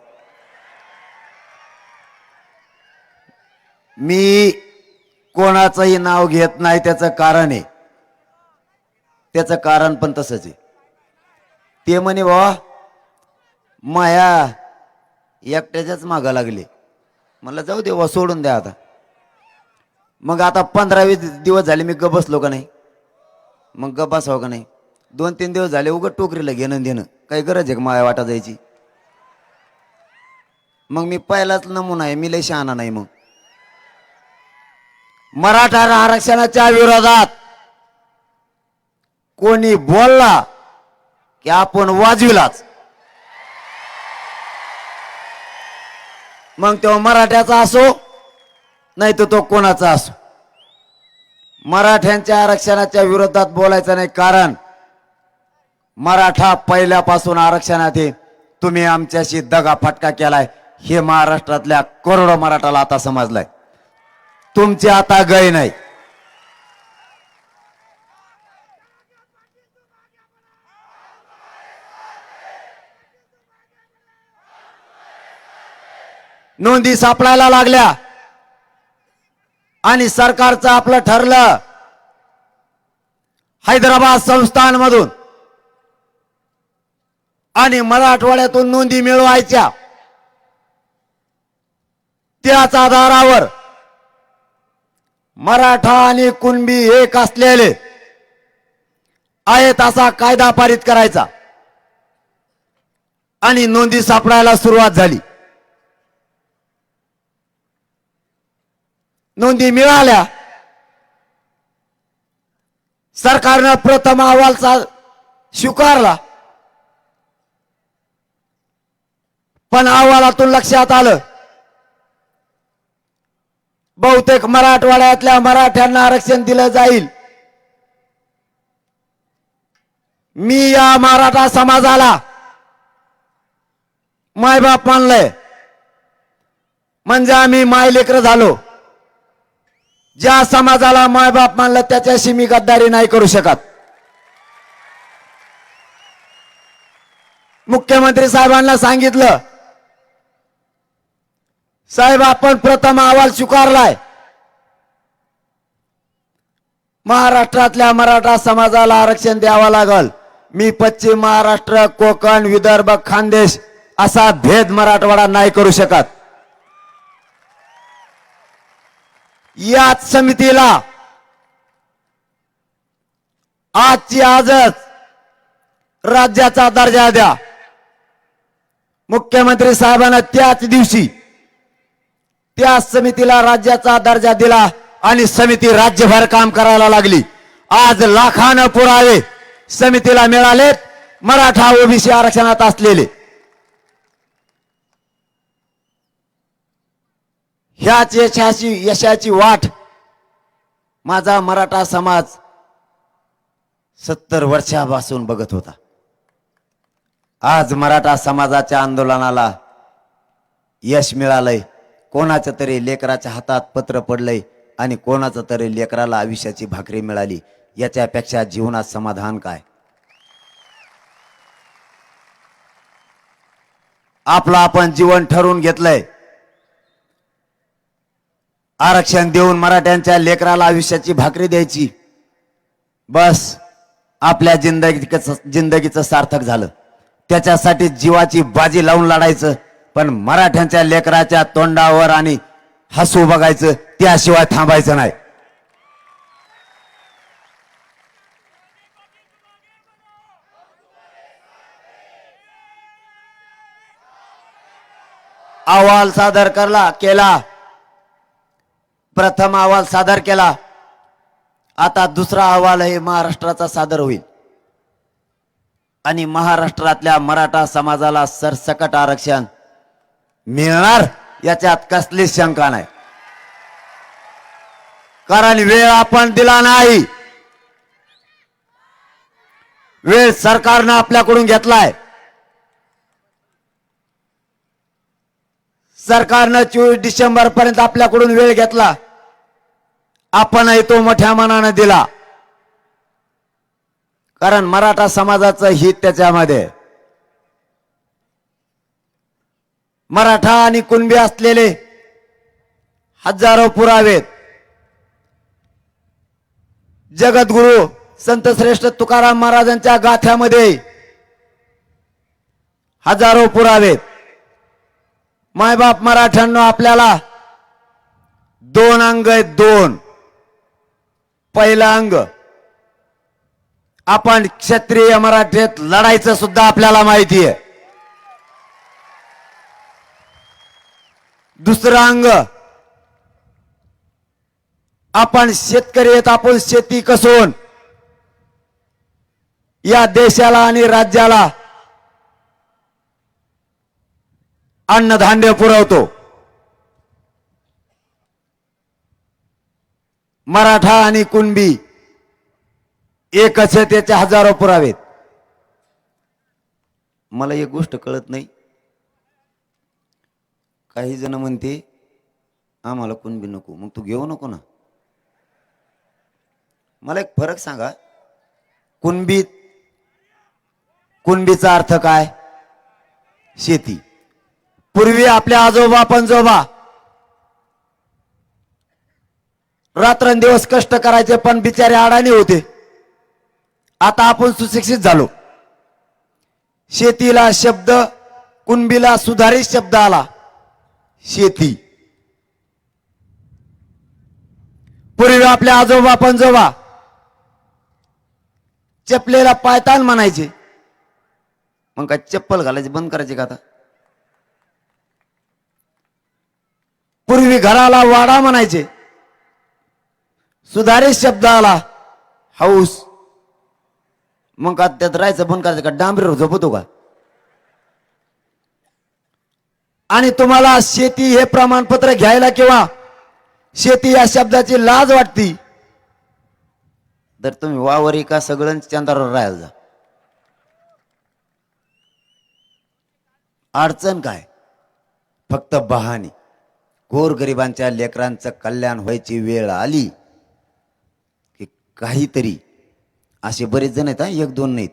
मी कोणाचंही नाव घेत नाही, त्याचं कारण आहे, त्याचं कारण पण तसंच आहे. ते म्हणे बाबा माया एकट्याच्याच मागा लागले. मला जाऊ दे वा, सोडून द्या आता. मग आता 15-20 दिवस झाले मी गप बसलो का नाही, मग गप बसावं का नाही. 2-3 दिवस झाले उगत टोकरीला घेणं देणं, काही गरज आहे का माया वाटा जायची. मग मी पहिलाच नमुना आहे, मी लय शहाणा नाही. मग मराठा आरक्षणाच्या विरोधात कोणी बोलला की आपण वाजविलाच. मग तो मराठ्याचा असो नाही तर तो कोणाचा असो, मराठ्यांच्या आरक्षणाच्या विरोधात बोलायचं नाही. कारण मराठा पहिल्यापासून आरक्षणात आहे. तुम्ही आमच्याशी दगा फटका केलाय हे महाराष्ट्रातल्या करोडो मराठाला आता समजलंय. तुमची आता गय नाही. नोंदी सापडायला लागल्या आणि सरकारचं आपलं ठरलं हैदराबाद संस्थानमधून आणि मराठवाड्यातून नोंदी मिळवायच्या. त्याच आधारावर मराठा आणि कुणबी एक असलेले आहेत असा कायदा पारित करायचा आणि नोंदी सापडायला सुरुवात झाली. नोंदी मिळाल्या. सरकारनं प्रथम अहवाल स्वीकारला, पण अहवालातून लक्षात आलं बहुतेक मराठवाड्यातल्या मराठ्यांना आरक्षण दिलं जाईल. मी या मराठा समाजाला मायबाप मानलंय, म्हणजे आम्ही मायलेकर झालो. ज्या समाजाला मायबाप मानलं त्याच्याशी मी गद्दारी नाही करू शकत. मुख्यमंत्री साहेबांना सांगितलं, साहेब आपण प्रथम अहवाल स्वीकारलाय, महाराष्ट्रातल्या मराठा समाजाला आरक्षण द्यावं लागल. मी पश्चिम महाराष्ट्र, कोकण, विदर्भ, खानदेश असा भेद मराठवाडा नाही करू शकत. याच समितीला आजची आजच राज्याचा दर्जा द्या. मुख्यमंत्री साहेबांना त्याच दिवशी त्या समितीला राज्याचा दर्जा दिला आणि समिती राज्यभर काम करायला लागली. आज लाखानं पुरावे समितीला मिळालेत मराठा ओबीसी आरक्षणात असलेले. ह्याच यशाची वाट माझा मराठा समाज 70 वर्षापासून बघत होता. आज मराठा समाजाच्या आंदोलनाला यश मिळालंय. कोणाच्या तरी लेकराच्या हातात पत्र पडलंय आणि कोणाचं तरी लेकराला आयुष्याची भाकरी मिळाली. याच्यापेक्षा जीवनात समाधान काय? आपलं आपण जीवन ठरवून घेतलंय. आरक्षण देऊन मराठ्यांच्या लेकराला आयुष्याची भाकरी द्यायची. बस आपल्या जिंदगीचं सार्थक झालं. त्याच्यासाठी जीवाची बाजी लावून लढायचं, पण मराठ्यांच्या लेकराच्या तोंडावर आणि हसू बघायचं, त्याशिवाय थांबायचं नाही. अहवाल सादर केला. प्रथम अहवाल सादर केला. आता दुसरा अहवाल हे महाराष्ट्राचा सादर होईल आणि महाराष्ट्रातल्या मराठा समाजाला सरसकट आरक्षण मिळणार याच्यात कसलीच शंका नाही. कारण वेळ आपण दिला नाही. वेळ सरकारनं आपल्याकडून घेतलाय. सरकारनं 24 डिसेंबर पर्यंत आपल्याकडून वेळ घेतला. आपणही तो मोठ्या मनानं दिला. कारण मराठा समाजाचं हित त्याच्यामध्ये. मराठा आणि कुणबी असलेले हजारो पुरावेत. जगद्गुरु संत श्रेष्ठ तुकाराम महाराजांच्या गाथ्यामध्ये हजारो पुरावेत. मायबाप मराठ्यांनो, आपल्याला दोन अंग आहेत, दोन. पहिलं अंग, आपण क्षत्रिय मराठीत लढायचं सुद्धा आपल्याला माहिती आहे. दुसरं अंग, आपण शेतकरी आहेत, आपण शेती कसून या देशाला आणि राज्याला अन्नधान्य पुरवतो. मराठा आणि कुणबी एकच आहे, त्याचे हजारो पुरावेत. मला एक गोष्ट कळत नाही, काही जण म्हणते आम्हाला कुणबी नको, मग तू घेऊ नको ना. मला एक फरक सांगा, कुणबीचा अर्थ काय? शेती. पूर्वी आपल्या आजोबा पणजोबा रात्रंदिवस कष्ट करायचे, पण बिचारे अडाणी होते. आता आपण सुशिक्षित झालो. शेतीला शब्द, कुणबीला सुधारित शब्द आला, शेती. पूर्वी आपल्या आजोबा पणजोबा चपलेला पायतान म्हणायचे, मग काय चप्पल घालायचे बंद करायचे का आता? पूर्वी घराला वाडा म्हणायचे, सुधारित शब्द आला, हाऊस. मग का त्यात राहायचं बंद करायचं का? डांबरीवर झोपतो का? आणि तुम्हाला शेती हे प्रमाणपत्र घ्यायला किंवा शेती या शब्दाची लाज वाटती, तर तुम्ही वावरी का सगळं चंद्रावर राहायला जा. अडचण काय? फक्त बहाणे. गोरगरिबांच्या लेकरांचं कल्याण व्हायची वेळ आली की काहीतरी, असे बरेच जण आहेत, एक दोन नाहीत,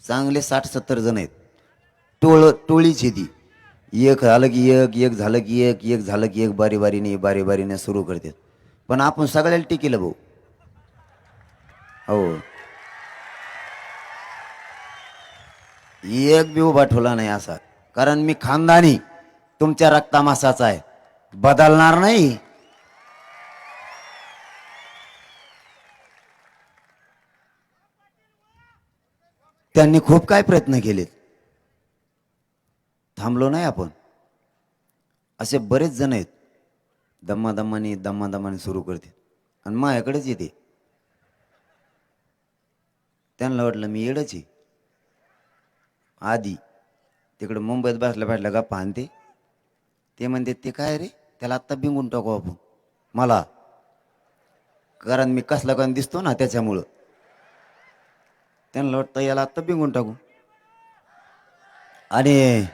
चांगले 60-70 जण आहेत. टोळीची ती, एक झालं की एक झालं की एक झालं की एक, बारी बारीने सुरू करतात. पण आपण सगळ्याला टिकेलं भाऊ. हो, एक बी उभा ठेवला नाही असा, कारण मी खानदानी तुमच्या रक्तामासाचा आहे, बदलणार नाही. त्यांनी खूप काय प्रयत्न केलेत, थांबलो नाही आपण. असे बरेच जण आहेत, दम्मादम्माने सुरू करते आणि माझ्याकडेच येते. त्यांना वाटलं मी येडच आहे. आधी तिकडे मुंबईत बसल्या गप्पा आणते, ते म्हणते ते काय रे, त्याला आत्ता बिंगून टाकू आपण. मला कारण मी कसला कारण दिसतो ना, त्याच्यामुळं त्यांना वाटतं याला आत्ता बिंगून टाकू. आणि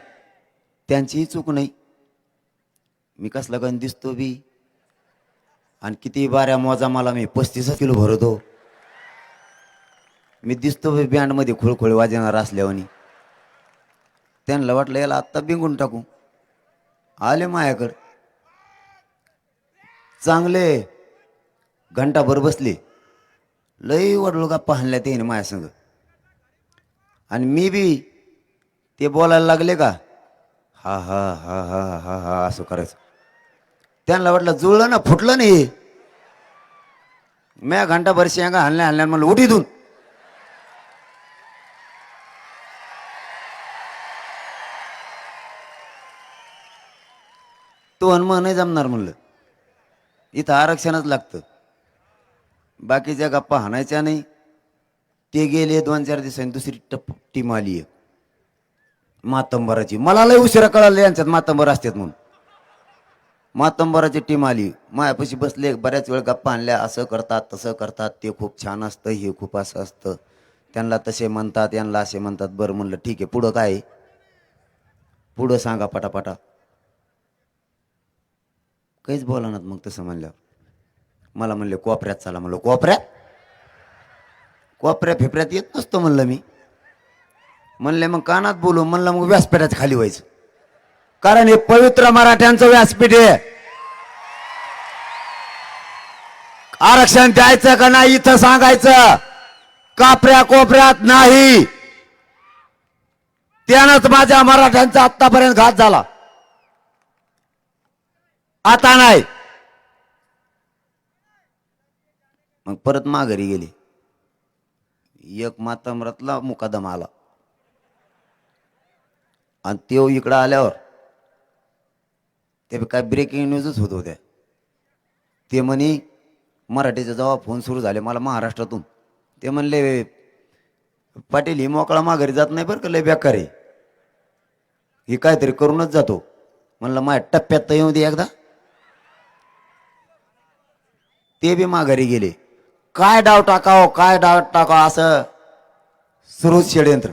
त्यांचीही चूक नाही, मी कसला कारण दिसतो बी, आणि किती बाऱ्या मोजा मला, मी 35 किलो भरतो. मी दिसतो बँडमध्ये खुळखुळ वाजवणार असल्यावानी. त्यांना वाटलं याला आत्ता बिंगून टाकू. आले मायाकडं, चांगले घंटाभर बसले, लई वडलो गप्पा हाणल्या त्याने माझ्या संग. आणि मी बी ते बोलायला लागले का, हा हा हा हा हा हा असं करायचं. त्यांना वाटलं जुळलं ना, फुटलं नाही. म्या घंटाभर शेंगा हाणल्या म्हणलं उठी दून. तो हनुमा नाही जमणार म्हणलं, इथं आरक्षणच लागतं. बाकीच्या गप्पा हाणायच्या नाही. ते गेले 2-4 दिवसांनी दुसरी टीम आली आहे मातंबराची. मला लय उशिरा कळालं यांच्यात मातंबर असतात म्हणून. मातंबराची टीम आली, मायापाशी बसले, बऱ्याच वेळ गप्पा आणल्या. असं करतात तसं करतात, ते खूप छान असतं, हे खूप असं असतं, त्यांना तसे म्हणतात, यांना असे म्हणतात. बरं म्हणलं ठीक आहे, पुढं काय, पुढं सांगा पटापटा. काहीच बोला ना. मग तसं म्हणल्यावर मला म्हणले कोपऱ्यात चला. म्हणलं कोपऱ्या फिपऱ्यात येत नसतो म्हणलं मी. म्हणले मग कानात बोलू. म्हणलं मग व्यासपीठाच्या खाली व्हायचं. कारण हे पवित्र मराठ्यांचं व्यासपीठ आहे. आरक्षण द्यायचं का नाही इथं सांगायचं, कापऱ्या कोपऱ्यात नाही. त्यानंच माझ्या मराठ्यांचा आतापर्यंत घात झाला, आता नाही. मग परत माघारी गेली. एक मातमरतला मुकादम आला आणि तो इकडं आल्यावर ते काय ब्रेकिंग न्यूजच होत होत्या. ते म्हणे मराठीचे जेव्हा फोन सुरू झाले मला महाराष्ट्रातून, ते म्हणले पाटील ही मोकळा माघारी जात नाही बरं का, लय बेकार आहे, ही काहीतरी करूनच जातो. म्हणलं माझ्या टप्प्यात तर येऊ दे एकदा. ते बी माघारी गेले. काय डाव टाकाव काय डाव टाकाव असं सुरूच षडयंत्र.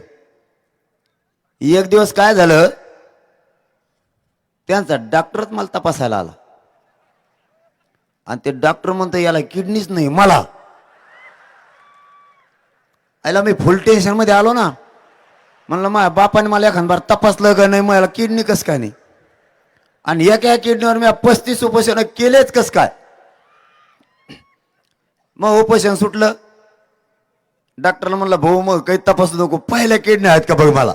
एक दिवस काय झालं, त्यांचा डॉक्टरच मला तपासायला आला आणि ते डॉक्टर म्हणतो याला किडनीच नाही. मला आयला मी फुल टेन्शन मध्ये आलो ना. म्हणलं माझ्या बापाने मला एखाद बार तपासलं का नाही, मला किडनी कस काय नाही. आणि एका किडनीवर मी 35 उपोषण केलेच कस काय. मग उपोषण सुटलं. डॉक्टरला म्हणलं भाऊ मग काही तपासू नको, पहिल्या किडनी आहेत का बघ मला.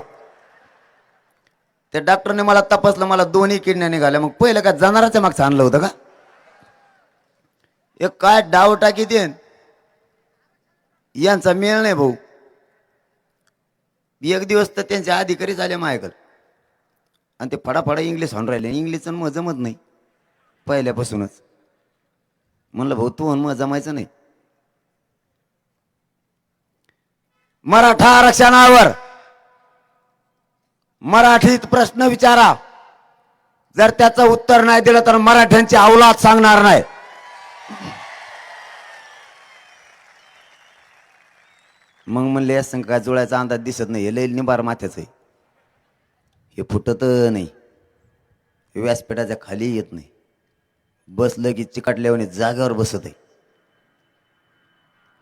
त्या डॉक्टरने मला तपासलं, मला दोन्ही किडन्या निघाल्या. मग पहिलं काय जाणाराच्या मागचं आणलं होतं का. एक काय डाव टाकी देन यांचा मेळ नाही भाऊ. एक दिवस तर त्यांचे अधिकारी झाले माझ्याकडे आणि ते फडाफडा इंग्लिश म्हणून राहिले. इंग्लिशचं मग जमत नाही पहिल्यापासूनच. म्हणलं भाऊ तू मग जमायचं नाही. मराठा आरक्षणावर मराठीत प्रश्न विचारा, जर त्याचं उत्तर नाही दिलं तर मराठ्यांची अवलाद सांगणार नाही. मग म्हणले असं काय जुळायचा अंदाज दिसत नाही, हे लय निबार माथ्याच आहे, हे फुटत नाही, हे व्यासपीठाच्या खाली येत नाही, बसलं की चिकाटल्याने जागेवर बसत आहे.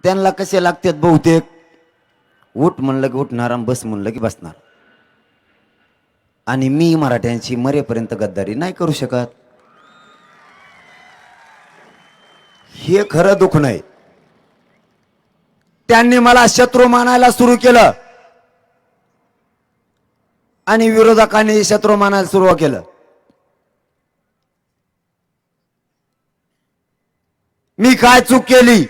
त्यांना कसे लागतात बहुतेक, उठ म्हणलं की उठणार आणि बस म्हणलं की बसणार. आणि मी मराठ्यांची मरेपर्यंत गद्दारी नाही करू शकत. हे खरं दुःख नाही. त्यांनी मला शत्रू मानायला सुरू केलं आणि विरोधकांनी शत्रू मानायला सुरू केलं. मी काय चूक केली.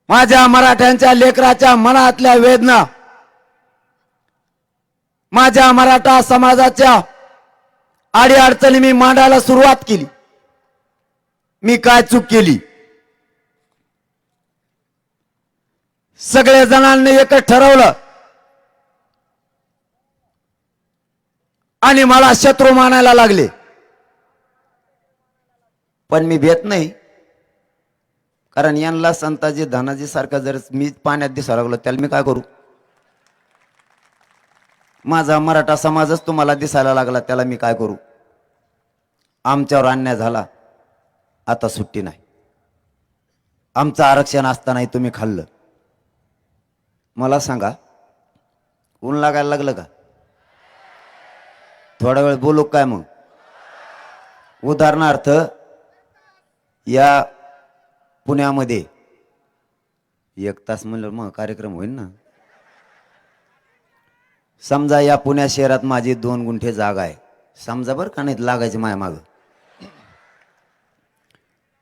माझ्या मराठ्यांच्या लेकराच्या मनातल्या वेदना, माझ्या मराठा समाजाच्या अडीअडचणी मी मांडायला सुरुवात केली. मी काय चूक केली. सगळे जणांनी एकच ठरवलं आणि मला शत्रू मानायला लागले. पण मी भेट नाही, कारण यांना संताजी धनाजी सारखा जर मी पाण्यात दिसायला लागलो त्याला मी काय करू. माझा मराठा समाजच तुम्हाला दिसायला लागला त्याला मी काय करू. आमच्यावर अन्याय झाला, आता सुट्टी नाही. आमचं आरक्षण असतानाही तुम्ही खाल्लं. मला सांगा ऊन लागायला लागलं का. थोडा वेळ बोलू काय मग. उदाहरणार्थ या पुण्यामध्ये 1 तास म्हणलं मग कार्यक्रम होईल ना. समजा या पुण्या शहरात माझी 2 गुंठे जागा आहे. समजा बरं का, नाही लागायचे माया माग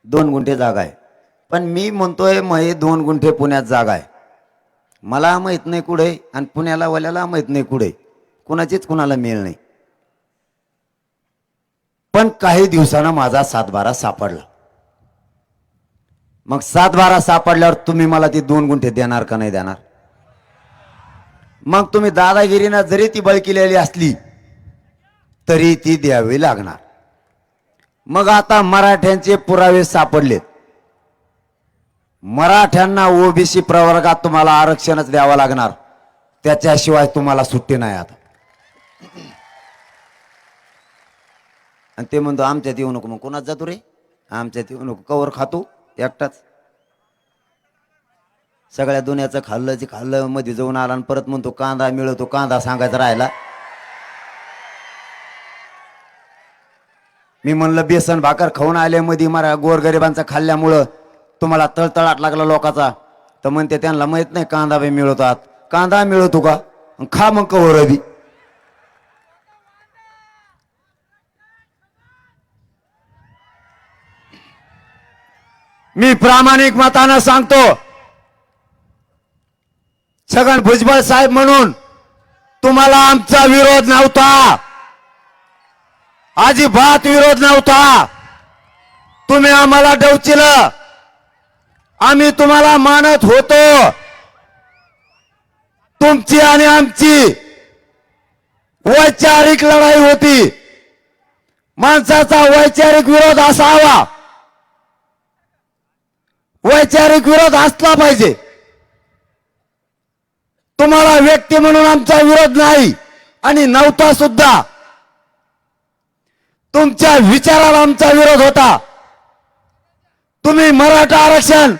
2 गुंठे जागा आहे. पण मी म्हणतोय मग हे 2 गुंठे पुण्यात जागा आहे. मला माहित नाही कुठे आणि पुण्याला वाल्याला माहित नाही कुठे, कुणाचीच कुणाला मेळ नाही. पण काही दिवसानं माझा 7-12 सापडला. मग 7-12 सापडल्यावर तुम्ही मला ती 2 गुंठे देणार का नाही देणार. मग तुम्ही दादागिरीनं जरी ती बळकिलेली असली तरी ती द्यावी लागणार. मग आता मराठ्यांचे पुरावे सापडलेत. मराठ्यांना ओबीसी प्रवर्गात तुम्हाला आरक्षणच द्यावं लागणार, त्याच्याशिवाय तुम्हाला सुट्टी नाही. आता आणि ते म्हणतो आमच्यात येऊ नको. मग कोणाच जातो रे. आमच्यात येऊ नको, कवर खातो एकटाच. सगळ्या दुनियाचं खाल्लं जे खाल्लं, मध्ये जाऊन आला आणि परत म्हणतो कांदा मिळवतो. कांदा सांगायचा राहिला. मी म्हणलं बेसन भाकर खाऊन आले मध्ये मला गोरगरिबांचा खाल्ल्यामुळं तुम्हाला तळतळाट लागला लोकांचा. तर म्हणते त्यांना माहित नाही कांदा बी मिळवतात. कांदा मिळवतो का? खा मग कवर बी. मी प्रामाणिक मतानं सांगतो, छगन भुजबळ साहेब म्हणून तुम्हाला आमचा विरोध नव्हता, अजिबात विरोध नव्हता. तुम्ही आम्हाला डवचिलं, आम्ही तुम्हाला मानत होतो. तुमची आणि आमची वैचारिक लढाई होती. माणसाचा वैचारिक विरोध असावा, वैचारिक विरोध असला पाहिजे. तुम्हाला व्यक्ती म्हणून आमचा विरोध नाही आणि नव्हता सुद्धा. तुमच्या विचाराला आमचा विरोध होता. तुम्ही मराठा आरक्षण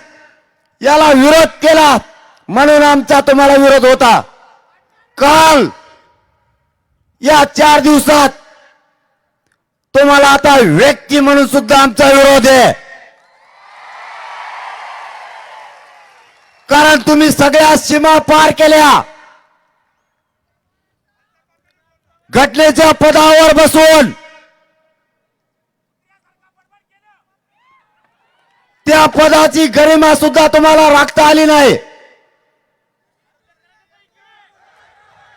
याला विरोध केला म्हणून आमचा तुम्हाला विरोध होता. काल या 4 दिवसात तुम्हाला आता व्यक्ती म्हणून सुद्धा आमचा विरोध आहे. कारण तुम्ही सगळ्या सीमा पार केल्या. घटनेच्या पदावर बसून त्या पदाची गरिमा सुद्धा तुम्हाला राखता आली नाही.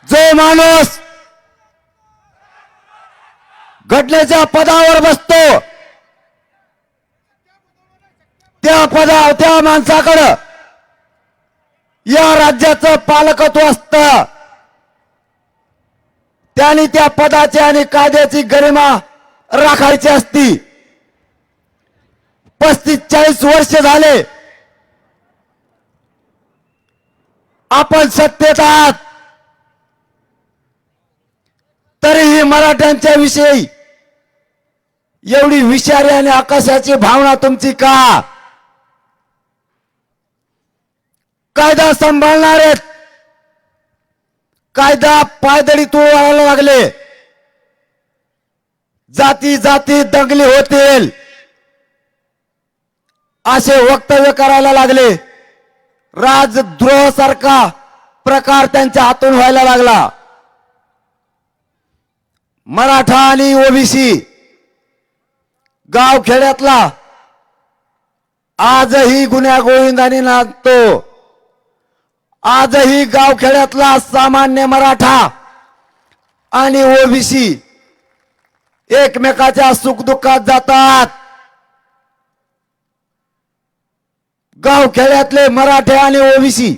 जो माणूस घटनेच्या पदावर बसतो त्या माणसाकडं या राज्याचं पालकत्व असतं. त्यांनी त्या पदाची आणि कायद्याची गरिमा राखायची असती. 35-40 वर्ष झाले आपण सत्तेत आहात, तरीही मराठ्यांच्या विषयी एवढी विषारी आणि आकाशाची भावना तुमची का? कायदा सांभाळणारे कायदा पायदळी तुडवायला लागले. जाती जाती दंगली होतील असे वक्तव्य करायला लागले. राजद्रोह सारखा प्रकार त्यांच्या हातून व्हायला लागला. मराठा आणि ओबीसी गावखेड्यातला आजही गुन्ह्या गोविंदाने नाचतो. आजही गावखेड्यातला सामान्य मराठा आणि ओबीसी एकमेकाच्या सुखदुःखात जातात. गावखेड्यातले मराठे आणि ओबीसी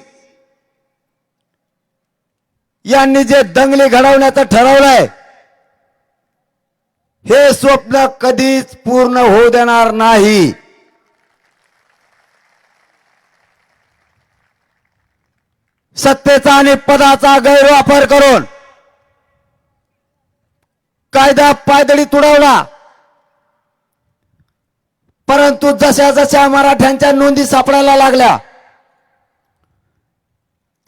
यांनी जे दंगली घडवण्याचं ठरवलंय, हे स्वप्न कधीच पूर्ण होऊ देणार नाही. सत्तेचा आणि पदाचा गैरवापर करून कायदा पायदळी तुडवला. परंतु जशा जशा मराठ्यांच्या नोंदी सापडायला लागल्या,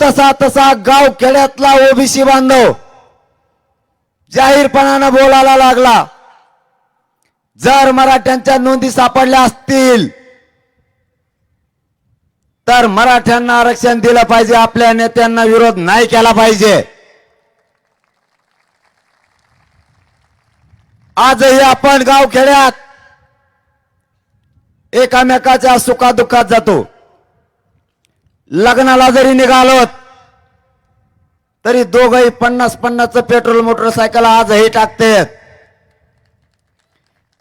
तसा तसा गाव खेड्यातला ओबीसी बांधव जाहीरपणानं बोलायला लागला. जर मराठ्यांच्या नोंदी सापडल्या असतील तर मराठ्यांना आरक्षण दिलं पाहिजे, आपल्या नेत्यांना विरोध नाही केला पाहिजे. आजही आपण गावखेड्यात एकामेकाच्या सुखादुःखात जातो. लग्नाला जरी निघालोत तरी दोघही 50-50चं पेट्रोल मोटरसायकल आजही टाकतात.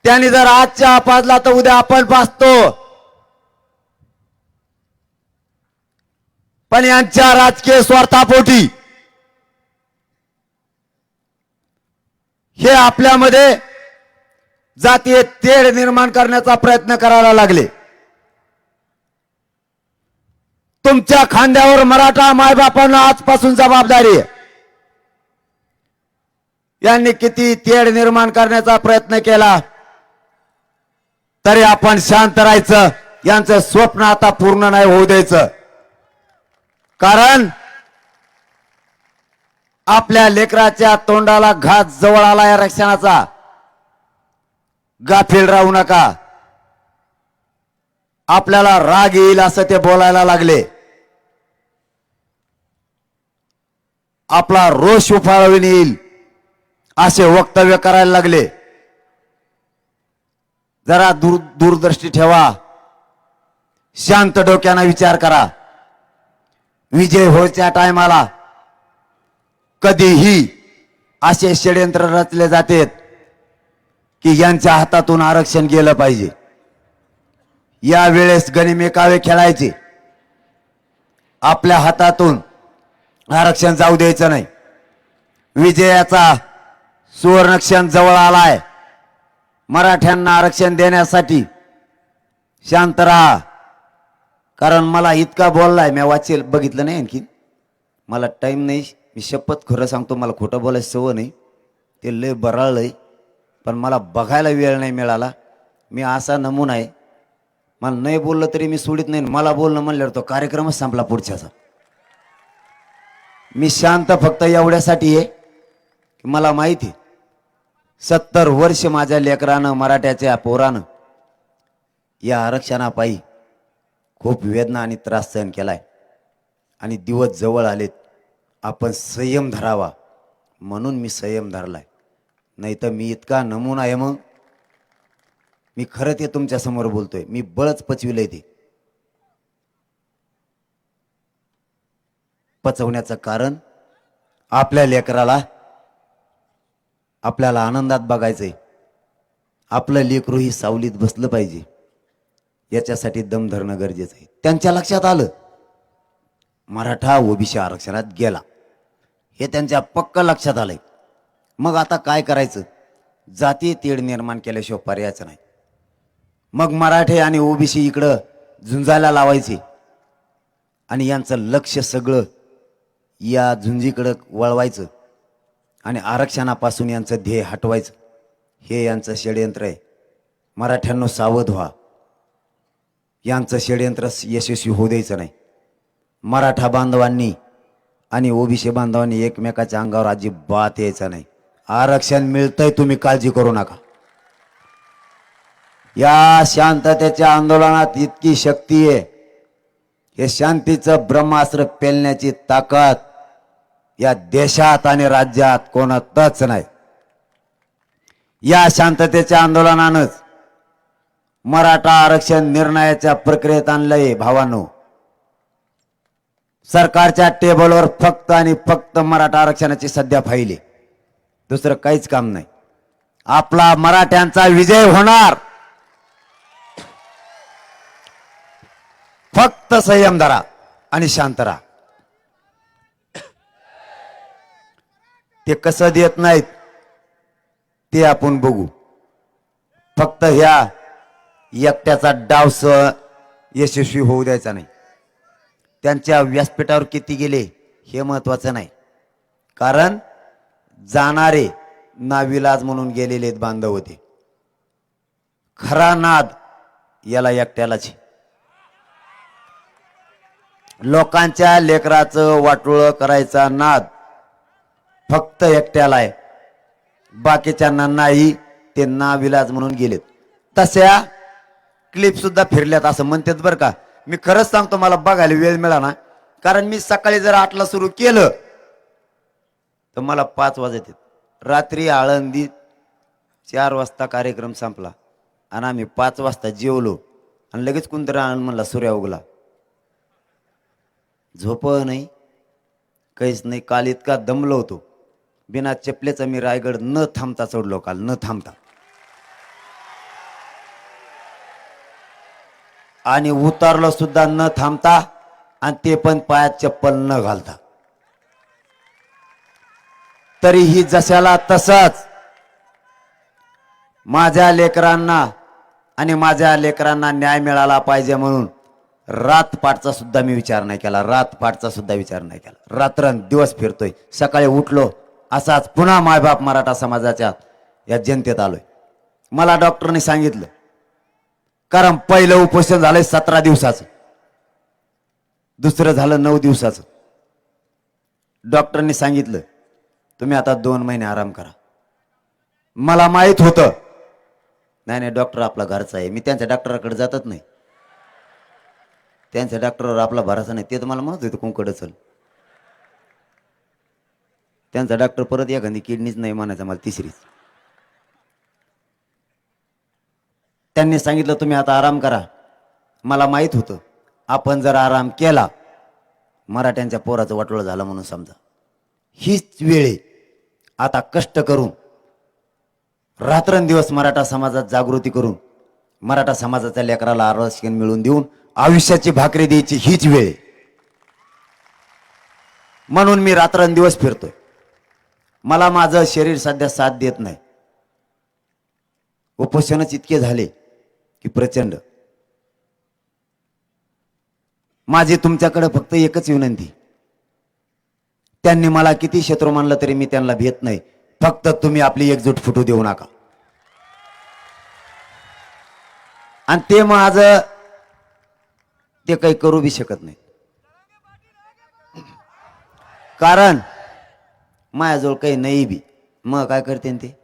त्यांनी जर आज चहा पाजला तर उद्या आपण पाजतो. पण यांच्या राजकीय स्वार्थापोटी हे आपल्यामध्ये जातीय तेढ निर्माण करण्याचा प्रयत्न करायला लागले. तुमच्या खांद्यावर मराठा मायबापांना आजपासून जबाबदारी आहे. यांनी किती तेढ निर्माण करण्याचा प्रयत्न केला तरी आपण शांत राहायचं. यांचं स्वप्न आता पूर्ण नाही होऊ द्यायचं. कारण आपल्या लेकराच्या तोंडाला घात जवळ आला या रक्षणाचा. गाफील राहू नका. आपल्याला राग येईल असं ते बोलायला लागले. आपला रोष उफाळून येईल असे वक्तव्य करायला लागले. जरा दूरदृष्टी ठेवा. शांत डोक्याने विचार करा. विजय होच्या टायमाला कधीही असे षडयंत्र रचले जातात की यांच्या हातातून आरक्षण गेलं पाहिजे. या वेळेस गनिमेकावे खेळायचे. आपल्या हातातून आरक्षण जाऊ द्यायचं नाही. विजयाचा सुवर्णक्षण जवळ आलाय. मराठ्यांना आरक्षण देण्यासाठी शांत राहा. कारण मला इतका बोललाय, मी वाचेल बघितलं नाही आणखी, मला टाइम नाही. मी शपथ खरं सांगतो, मला खोटं बोलायची सवय नाही. ते लय बराळलंय, पण मला बघायला वेळ नाही मिळाला. मी असा नमुना आहे, मला नाही बोललं तरी मी सोडित नाही. मला बोलणं म्हणल्यावर तो कार्यक्रमच संपला पुढच्याचा. मी शांत फक्त एवढ्यासाठी आहे की मला माहिती 70 वर्ष माझ्या लेकरानं, मराठ्याच्या पोरानं या आरक्षणापायी खूप वेदना आणि त्रास सहन केलाय. आणि दिवस जवळ आलेत. आपण संयम धरावा म्हणून मी संयम धरलाय. नाही तर मी इतका नमुना आहे. मग मी खरं ते तुमच्या समोर बोलतोय. मी बळच पचविलंय. ते पचवण्याचं कारण आपल्या लेकराला आपल्याला आनंदात बघायचंय. आपलं लेकरू ही सावलीत बसलं पाहिजे, याच्यासाठी दम धरणं गरजेचं आहे. त्यांच्या लक्षात आलं मराठा ओबीसी आरक्षणात गेला, हे त्यांच्या पक्क लक्षात आलंय. मग आता काय करायचं? जातीय तेढ निर्माण केल्याशिवाय पर्यायच नाही. मग मराठे आणि ओबीसी इकडं झुंजायला लावायचे आणि यांचं लक्ष सगळं या झुंजीकडं वळवायचं आणि आरक्षणापासून यांचं ध्येय हटवायचं. हे यांचं षडयंत्र आहे. मराठ्यांनो सावध व्हा. यांचं षडयंत्र यशस्वी होऊ द्यायचं नाही. मराठा बांधवांनी आणि ओबीसी बांधवांनी एकमेकाच्या अंगावर अजिबात यायचं नाही. आरक्षण मिळतंय, तुम्ही काळजी करू नका. या शांततेच्या आंदोलनात इतकी शक्ती आहे. हे शांतीचं ब्रह्मास्त्र पेलण्याची ताकद या देशात आणि राज्यात कोणातच नाही. या शांततेच्या आंदोलनानंच मराठा आरक्षण निर्णयाच्या प्रक्रियेत आणलंय. भावांनो, सरकारच्या टेबलवर फक्त आणि फक्त मराठा आरक्षणाची सध्या फाईल आहे. दुसरं काहीच काम नाही. आपला मराठ्यांचा विजय होणार. फक्त संयम धरा आणि शांत राहा. ते कसं देत नाहीत ते आपण बघू. फक्त ह्या एकट्याचा डाव यशस्वी होऊ द्यायचा नाही. त्यांच्या व्यासपीठावर किती गेले हे महत्वाचं नाही. कारण जाणारे नाविलाज म्हणून गेलेले बांधव होते. खरा नाद याला एकट्यालाच. लोकांच्या लेकराचं वाटोळं करायचा नाद फक्त एकट्याला आहे. बाकीच्यांना नाही. ते नाविलाज म्हणून गेलेत. तशा क्लिप सुद्धा फिरल्यात असं म्हणतात बरं का. मी खरंच सांगतो, मला बघायला वेळ मिळाला. कारण मी सकाळी जर 8ला सुरू केलं तर मला 5 वाजत. रात्री आळंदीत 4 वाजता कार्यक्रम संपला आणि आम्ही 5 वाजता जेवलो आणि लगेच कोणतरी आनंद म्हणला सूर्य उगला. झोप नाही, काहीच नाही. काल इतका दमलो होतो, बिना चपलेचा मी रायगड न थांबता चढलो. काल न थांबता. आणि उतारलो सुद्धा न थांबता, आणि ते पण पायात चप्पल न घालता. तरीही जशाला तसंच माझ्या लेकरांना आणि माझ्या लेकरांना न्याय मिळाला पाहिजे म्हणून रातपाटचा सुद्धा मी विचार नाही केला. रातपाटचा सुद्धा विचार नाही केला. रात्रंदिवस फिरतोय. सकाळी उठलो असाच पुन्हा मायबाप मराठा समाजाच्या या जनतेत आलोय. मला डॉक्टरने सांगितलं, कारण पहिलं उपोषण झालंय 17 दिवसाचं, दुसरं झालं 9 दिवसाचं. डॉक्टरने सांगितलं तुम्ही आता 2 महिने आराम करा. मला माहित होतं नाही नाही, डॉक्टर आपला घरचा आहे. मी त्यांच्या डॉक्टराकडे जातच नाही. त्यांच्या डॉक्टरवर आपला भरोसा नाही. ते तर मला म्हणत होते कोणकडे चल. त्यांचा डॉक्टर परत एखादी किडनीच नाही म्हणायचा मला, तिसरीच. त्यांनी सांगितलं तुम्ही आता आराम करा. मला माहित होतं आपण जर आराम केला मराठ्यांच्या पोराचं वाटोळं झालं म्हणून समजा. हीच वेळ आहे आता कष्ट करून रात्रंदिवस मराठा समाजात जागृती करून मराठा समाजाच्या लेकराला आरक्षण मिळवून देऊन आयुष्याची भाकरी द्यायची हीच वेळ आहे. म्हणून मी रात्रंदिवस फिरतोय. मला माझं शरीर सध्या साथ देत नाही. उपोषणच इतके झाले की प्रचंड. माझी तुमच्याकडे फक्त एकच विनंती, त्यांनी मला किती शत्रू मानलं तरी मी त्यांना भेट नाही. फक्त तुम्ही आपली एकजूट फुटू देऊ नका. आणि ते माझं ते काही करू बी शकत नाही. कारण माझ्याजवळ काही नाही बी. मग काय करते ते?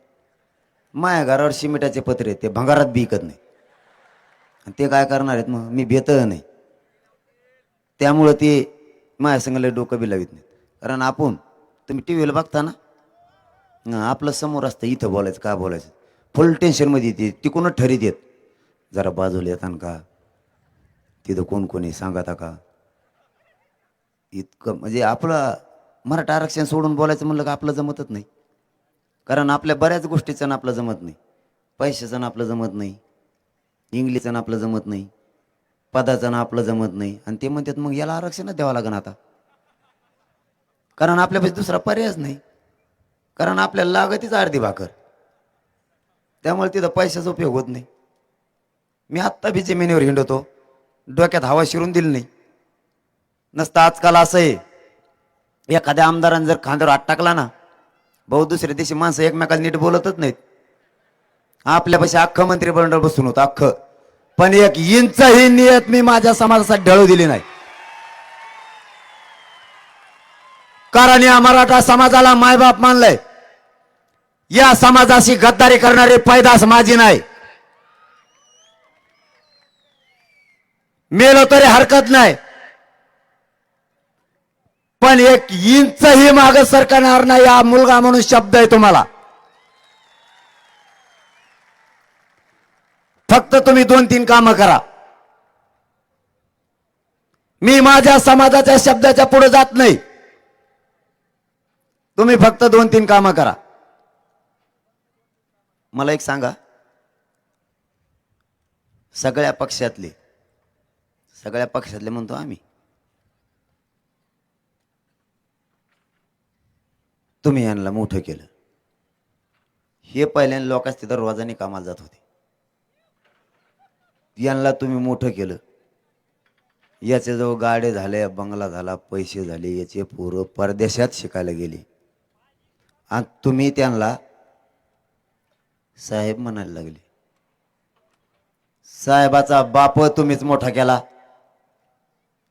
माझ्या घरावर सिमेंटाचे पत्रे ते भंगारात बी विकत नाही. आणि ते काय करणार आहेत? मग मी भेट नाही. त्यामुळं ते माझ्या संग डोकं बी लावित नाहीत. कारण आपण तुम्ही टी व्हीला बघता ना, आपलं समोर असतं. इथं बोलायचं का बोलायचं फुल टेन्शनमध्ये येते. तिकूनच ठरीत येत. जरा बाजूला येतान का, तिथं कोण कोणी सांगता का. इतकं म्हणजे आपलं मराठा आरक्षण सोडून बोलायचं म्हणलं का आपलं जमतच नाही. कारण आपल्या बऱ्याच गोष्टीचं आपलं जमत नाही. पैशाचं आपलं जमत नाही, इंग्लिशचं आपलं जमत नाही, पदाचं आपलं जमत नाही. आणि ते म्हणतात मग याला आरक्षणच द्यावं लागेल आता. कारण आपल्यापाशी दुसरा पर्यायच नाही. कारण आपल्याला लागतीच अर्धी भाकर. त्यामुळे तिथं पैशाचा उपयोग होत नाही. मी आत्ता बी जमिनीवर हिंडतो, डोक्यात हवा शिरून दिली नाही. नसतं आजकाल असं आहे, एखाद्या आमदारानं जर खांद्यावर हात टाकला ना, भाऊ दुसऱ्या दिवशी माणसं एकमेकाला नीट बोलतच नाहीत. आपल्यापाशी अख्खं मंत्रिमंडळ बसून होतं अख्खं. पण एक इंच ही नियत मी माझ्या समाजासाठी ढळू दिली नाही. कारण या मराठा समाजाला मायबाप मानलंय. या समाजाशी गद्दारी करणारी पैदास माझी नाही. मेलो तरी हरकत नाही, पण एक इंच ही माग सरकारणार नाही. हा मुलगा म्हणून शब्द आहे तुम्हाला. फक्त तुम्ही 2-3 कामं करा. मी माझ्या समाजाच्या शब्दाच्या पुढे जात नाही. तुम्ही फक्त 2-3 कामं करा. मला एक सांगा, सगळ्या पक्षातले म्हणतो आम्ही, तुम्ही यांना मोठं केलं. हे पहिल्यांदा लोकांच तिथं रोजाने कामाला जात होते. यांना तुम्ही मोठं केलं. याचे जवळ गाडे झाले, बंगला झाला, पैसे झाले, याचे पोरं परदेशात शिकायला गेले. आणि तुम्ही त्यांना साहेब म्हणायला लागले. साहेबाचा बाप तुम्हीच मोठा केला,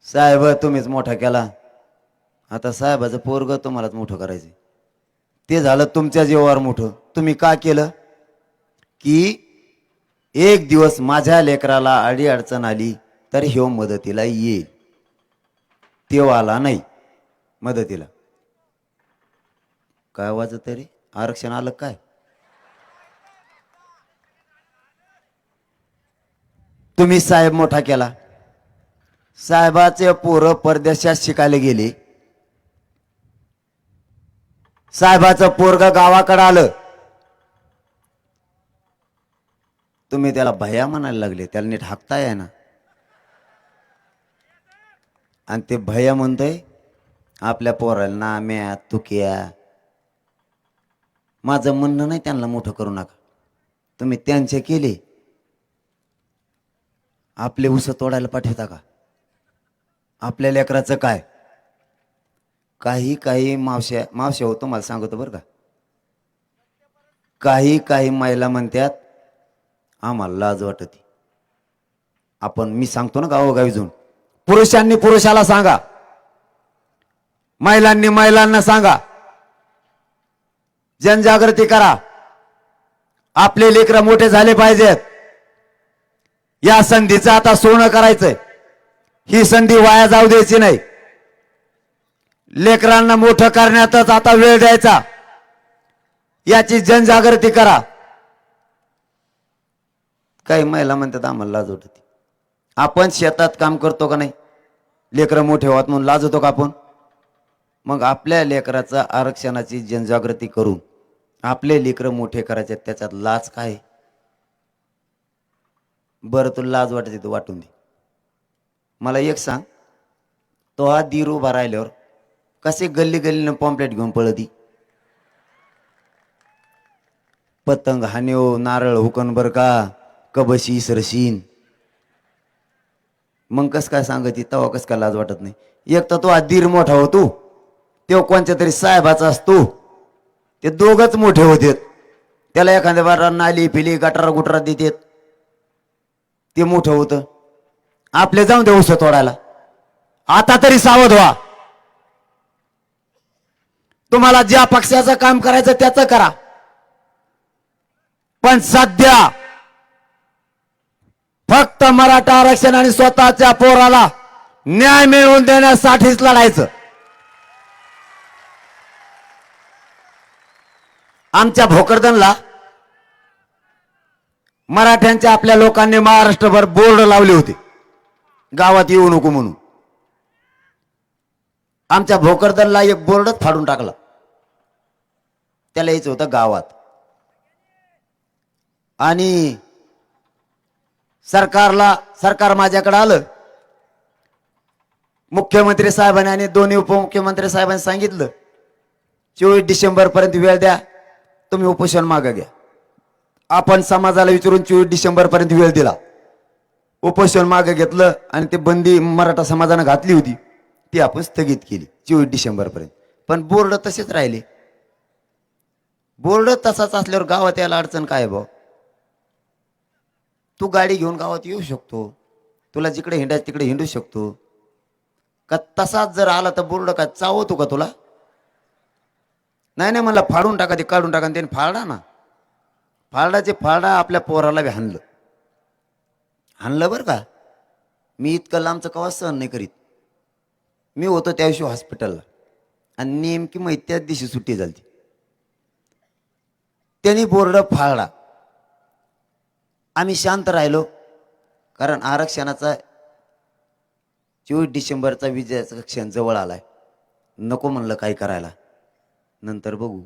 साहेब तुम्हीच मोठा केला. आता साहेबाचं पोरग तुम्हालाच मोठं करायचं. ते झालं तुमच्या जीवावर मोठं. तुम्ही का केलं? की एक दिवस माझ्या लेकराला अडी अडचण आली तर ह्यो मदतीला येईल. तेव्हा आला नाही मदतीला. काय वाजत तरी आरक्षण आलं काय? तुम्ही साहेब मोठा केला. साहेबाचे पोरं परदेशात शिकायला गेले. साहेबाचं पोरग गावाकडे आलं. तुम्ही त्याला भैया म्हणायला लागले. त्याला नीट हाकता आहे ना. आणि ते भैया म्हणतोय आपल्या पोराला नाम्या तुक्या. माझं म्हणणं नाही त्यांना मोठं करू नका. तुम्ही त्यांचे केले. आपले ऊस तोडायला पाठवता का? आपल्या लेकराचं काय? काही मावश्या होतो मला सांगतो बरं का. काही महिला म्हणतात आम्हाला लाज वाटते. मी सांगतो ना गावोगावी जाऊन, पुरुषांनी पुरुषाला सांगा, महिलांनी महिलांना सांगा, जनजागृती करा. आपले लेकरं मोठे झाले पाहिजेत. या संधीचं आता सोनं करायचंय. ही संधी वाया जाऊ द्यायची नाही. लेकरांना मोठं करण्यातच आता वेळ द्यायचा. याची जनजागृती करा. काही महिला म्हणतात आम्हाला लाज वाटते. आपण शेतात काम करतो का नाही? लेकरं मोठे होत म्हणून लाज होतो का आपण? मग आपल्या लेकराचा आरक्षणाची जनजागृती करून आपले लेकरं मोठे करायचे, त्याच्यात लाज काय? बरं तुला लाज वाटते तू वाटून दे. मला एक सांग, तो हा दीर उभा राहिल्यावर कसे गल्ली गल्लीनं पॉम्पलेट घेऊन पळती? पतंग हान्यो, नारळ हुकन बर का, कबशी सरशीन. मग कस काय सांगती? तवा कस काय लाज वाटत नाही? एक तर तो हा दीर मोठा होतो, तो कोणत्या तरी साहेबाचा असतो. ते दोघच मोठे होते. त्याला एखाद्या बारा नाली पिली गटारा गुटरा देतात, ते मोठं होतं. आपले जाऊन दे उस तोडायला. आता तरी सावध व्हा. तुम्हाला ज्या पक्षाचं काम करायचं त्याचं करा, पण सध्या फक्त मराठा आरक्षण आणि स्वतःच्या पोराला न्याय मिळवून देण्यासाठीच लढायचं. आमच्या भोकरदनला मराठ्यांच्या आपल्या लोकांनी महाराष्ट्रभर बोर्ड लावले होते, गावात येऊ नको म्हणून. आमच्या भोकरदनला एक बोर्डच फाडून टाकला. त्याला यायचं होतं गावात. आणि सरकार माझ्याकडे आलं. मुख्यमंत्री साहेबांनी आणि दोन्ही उपमुख्यमंत्री साहेबांनी सांगितलं 24 डिसेंबर पर्यंत वेळ द्या, तुम्ही उपोषण मागे घ्या. आपण समाजाला विचारून 24 डिसेंबर पर्यंत वेळ दिला. उपोषण मागे घेतलं आणि ते बंदी मराठा समाजानं घातली होती ती आपण स्थगित केली 24 डिसेंबर पर्यंत. पण बोर्ड तसेच राहिले. बोर्ड तसाच असल्यावर गावात यायला अडचण काय भाऊ? तू गाडी घेऊन गावात येऊ शकतो, तुला जिकडे हिंडायचं तिकडे हिंडू शकतो का? तसाच जर आला तर बोर्ड काय चावतो का तुला? नाही नाही, मला फाडून टाका, ते काढून टाका. त्याने फाडा ना, फाडाचे फाडा. आपल्या पोराला बी हाणलं बरं का. मी इतकं लांबचं कवा सहन नाही करीत. मी होतो त्या दिवशी हॉस्पिटलला आणि नेमकी मग त्याच दिवशी सुट्टी झाली. त्यांनी बोर्ड फाडला. आम्ही शांत राहिलो, कारण आरक्षणाचा 24 डिसेंबरचा विजयाचा क्षण जवळ आलाय. नको म्हणलं काय करायला, नंतर बघू.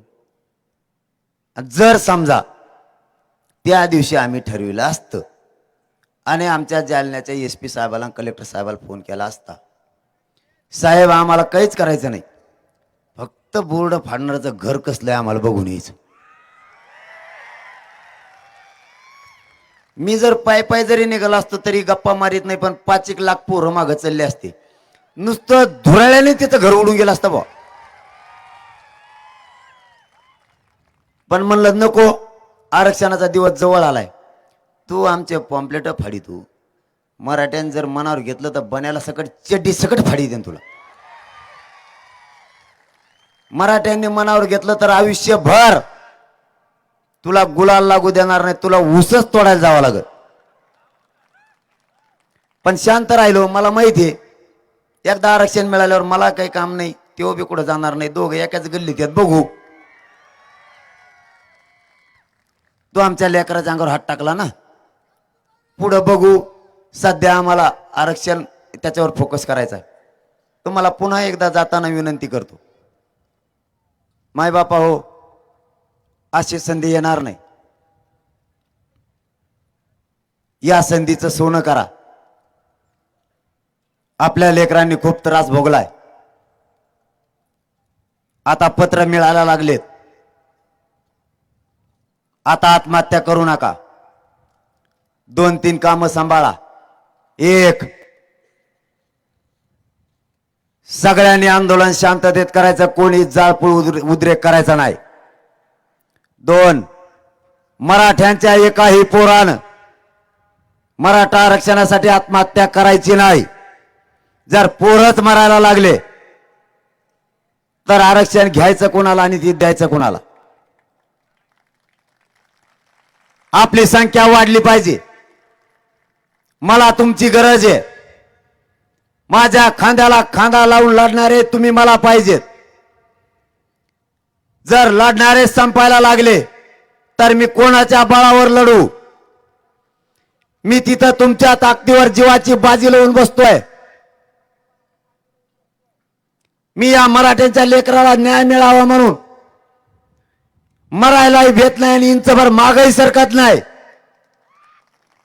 जर समजा त्या दिवशी आम्ही ठरविलं असतं आणि आमच्या जालन्याच्या SP साहेबाला कलेक्टर साहेबाला फोन केला असता, साहेब आम्हाला काहीच करायचं नाही, फक्त बोर्ड फाडणारचं घर कसलंय आम्हाला बघून यायचं. मी जर पाय जरी निघाला असतो तरी गप्पा मारित नाही, पण 5 लाख पोरं मागं चालले असते. नुसतं धुराळ्याने तिथं घर उडून गेलं असतं बा. पण म्हणलं नको, आरक्षणाचा दिवस जवळ आलाय. तू आमचे पॉम्पलेट फाडी. तू मराठ्यानं जर मनावर घेतलं तर बन्याला सकट चड्डी सकट फाडी देन तुला. मराठ्यांनी मनावर घेतलं तर आयुष्यभर तुला गुलाल लागू देणार नाही, तुला ऊसच तोडायला जावं लागत. पण शांत राहिलो. मला माहिती आहे एकदा आरक्षण मिळाल्यावर मला काही काम नाही, तेव्हा बी कुठं जाणार नाही. दोघं एकाच गल्लीत आहेत, बघू. तो आमच्या लेकराच्या अंगावर हात टाकला ना, पुढं बघू. सध्या आम्हाला आरक्षण त्याच्यावर फोकस करायचा आहे. तुम्हाला पुन्हा एकदा जाताना विनंती करतो, मायबापा हो, अशी संधी येणार नाही. या संधीचं सोनं करा. आपल्या लेकरांनी खूप त्रास भोगलाय. आता पत्र मिळायला लागलेत. आता आत्महत्या करू नका. 2-3 कामं सांभाळा. 1, सगळ्यांनी आंदोलन शांततेत करायचं, कोणी जाळपोळ उद्रेक करायचा नाही. 2, मराठ्यांच्या एकाही पोरानं मराठा आरक्षणासाठी आत्महत्या करायची नाही. जर पोरच मरायला लागले तर आरक्षण घ्यायचं कोणाला आणि ते द्यायचं कोणाला? आपली संख्या वाढली पाहिजे. मला तुमची गरज आहे. माझ्या खांद्याला खांदा लावून लढणारे तुम्ही मला पाहिजेत. जर लढणारे संपायला लागले तर मी कोणाच्या बळावर लढू? मी तिथं तुमच्या ताकदीवर जीवाची बाजी लावून बसतोय. मी या मराठ्यांच्या लेकराला न्याय मिळावा म्हणून मरायलाही भेट नाही आणि इंचभर मागही सरकत नाही.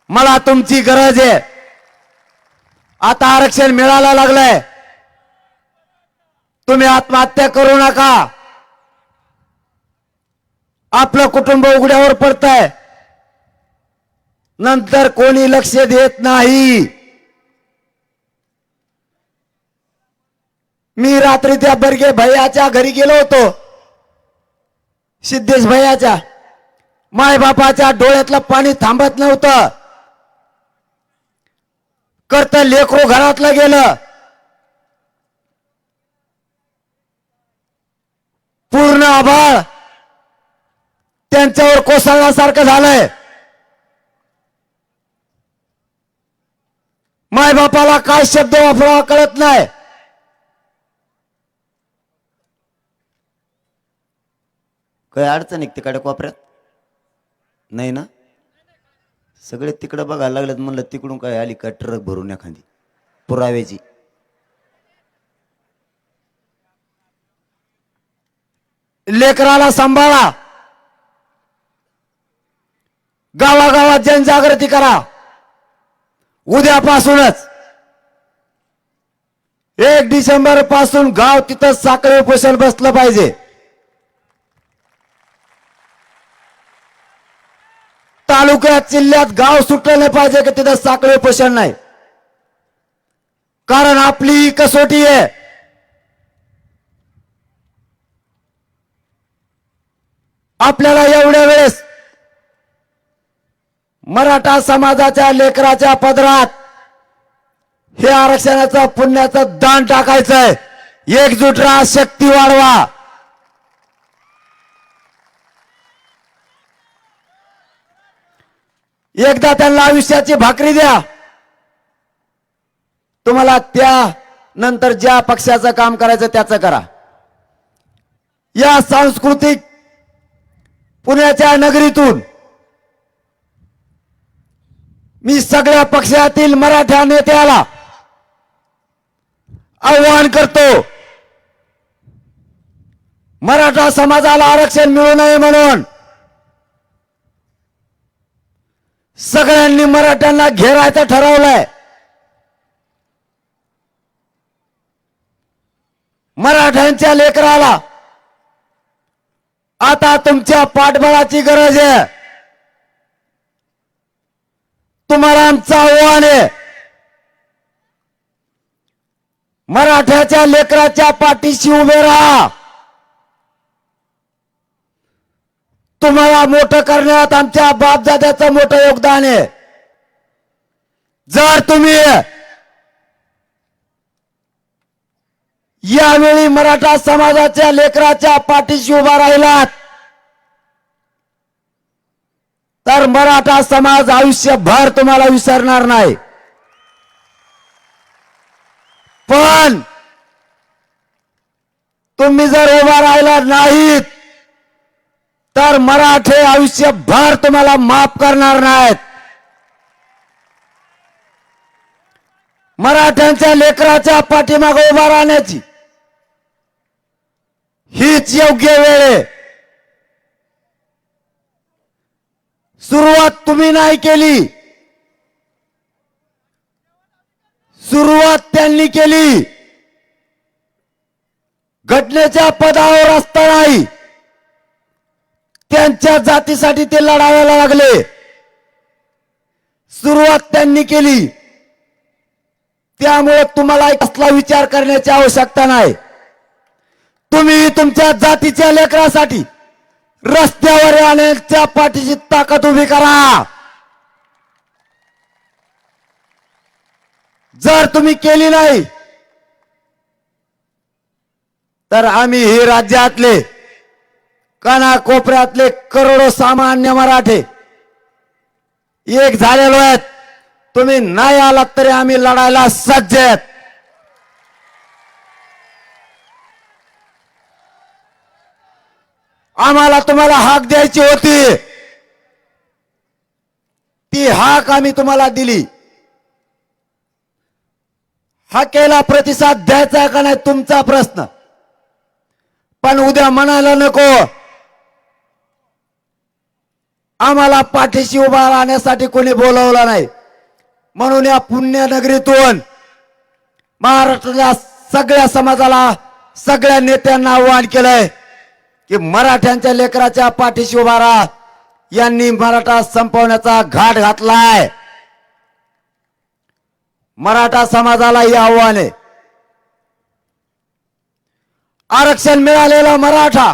मला तुमची गरज आहे. आता आरक्षण मिळायला लागलंय. तुम्ही आत्महत्या करू नका. आपलं कुटुंब उघड्यावर पडतंय. नंतर कोणी लक्ष देत नाही. मी रात्री त्या बर्गे भैयाच्या घरी गेलो होतो. सिद्धेश भैयाच्या मायबापाच्या डोळ्यातलं पाणी थांबत नव्हतं. करत लेकरू घरातलं गेलं. पूर्ण आभाळ त्यांच्यावर कोसळल्यासारखं झालंय. मायबापाला काय शब्द वापरावा कळत नाही. काय अडचण आहे तिकडे कोपऱ्यात नाही ना? सगळे तिकडे बघायला लागलेत. म्हणलं तिकडून काय आली का ट्रक भरून एखादी पुराव्याची. लेकराला सांभाळा. गावागावात जनजागृती करा. उद्यापासूनच 1 डिसेंबर पासून गाव तिथं साखळी उपोषण बसलं पाहिजे. तालुक्यात जिल्ह्यात गाव सुटलं नाही पाहिजे की तिथं साखळी उपोषण नाही. कारण आपली ही कसोटी आहे. आपल्याला एवढ्या वेळेस मराठा समाजाच्या लेकराच्या पदरात हे आरक्षणाचं पुण्याचं दान टाकायचंय. एकजूट राहा, शक्ती वाढवा. एकदा त्यांना आयुष्याची भाकरी द्या. तुम्हाला त्या नंतर ज्या पक्षाचं काम करायचं त्याचं करा. या सांस्कृतिक पुण्याच्या नगरीतून मी सगळ्या पक्षातील मराठा नेत्याला आव्हान करतो. मराठा समाजाला आरक्षण मिळू नये म्हणून सगळ्यांनी मराठ्यांना घेरायचं ठरवलंय. मराठ्यांच्या लेकराला आता तुमच्या पाठबळाची गरज आहे. तुम्हाला आमचं आव्हान आहे. मराठ्याच्या लेकराच्या पाठीशी उभे राहा. तुम्हाला मोठं करण्यात आमच्या बापदाद्याचं मोठं योगदान आहे. जर तुम्ही यावेळी मराठा समाजाच्या लेकराच्या पाठीशी उभा राहिलात तर मराठा समाज आयुष्यभर तुम्हाला विसरणार नाही. पण तुम्ही जर उभा राहिला नाहीत तर मराठे आयुष्यभर तुम्हाला माफ करणार नाहीत. मराठ्यांच्या लेकराच्या पाठीमागे उभा राहण्याची हीच योग्य वेळ आहे. सुरुवात तुम्ही नाही केली, सुरुवात त्यांनी केली. घटनेच्या पदावर असतानाही त्यांच्या जातीसाठी ते लढायला लागले. सुरुवात त्यांनी केली. त्यामुळे तुम्हाला कसला विचार करण्याची आवश्यकता नाही. तुम्ही तुमच्या जातीच्या लेकरासाठी रस्त्यावर येण्याच्या पाठीची ताकद उभी करा. जर तुम्ही केली नाही तर आम्ही हे राज्यातले कानाकोपऱ्यातले करोडो सामान्य मराठे एक झालेलो आहेत. तुम्ही नाही आलात तरी आम्ही लढायला सज्ज आहेत. आम्हाला तुम्हाला हाक द्यायची होती, ती हाक आम्ही तुम्हाला दिली. हाकेला प्रतिसाद द्यायचा का नाही तुमचा प्रश्न, पण उद्या म्हणायला नको आम्हाला पाठीशी उभा राहण्यासाठी कोणी बोलवलं नाही. म्हणून या पुण्यनगरीतून महाराष्ट्राच्या सगळ्या समाजाला, सगळ्या नेत्यांना आव्हान केलंय की मराठ्यांच्या लेकराच्या पाठीशी उभा राहा. यांनी मराठा संपवण्याचा घाट घातलाय. मराठा समाजाला हे आव्हान आहे. आरक्षण मिळालेला मराठा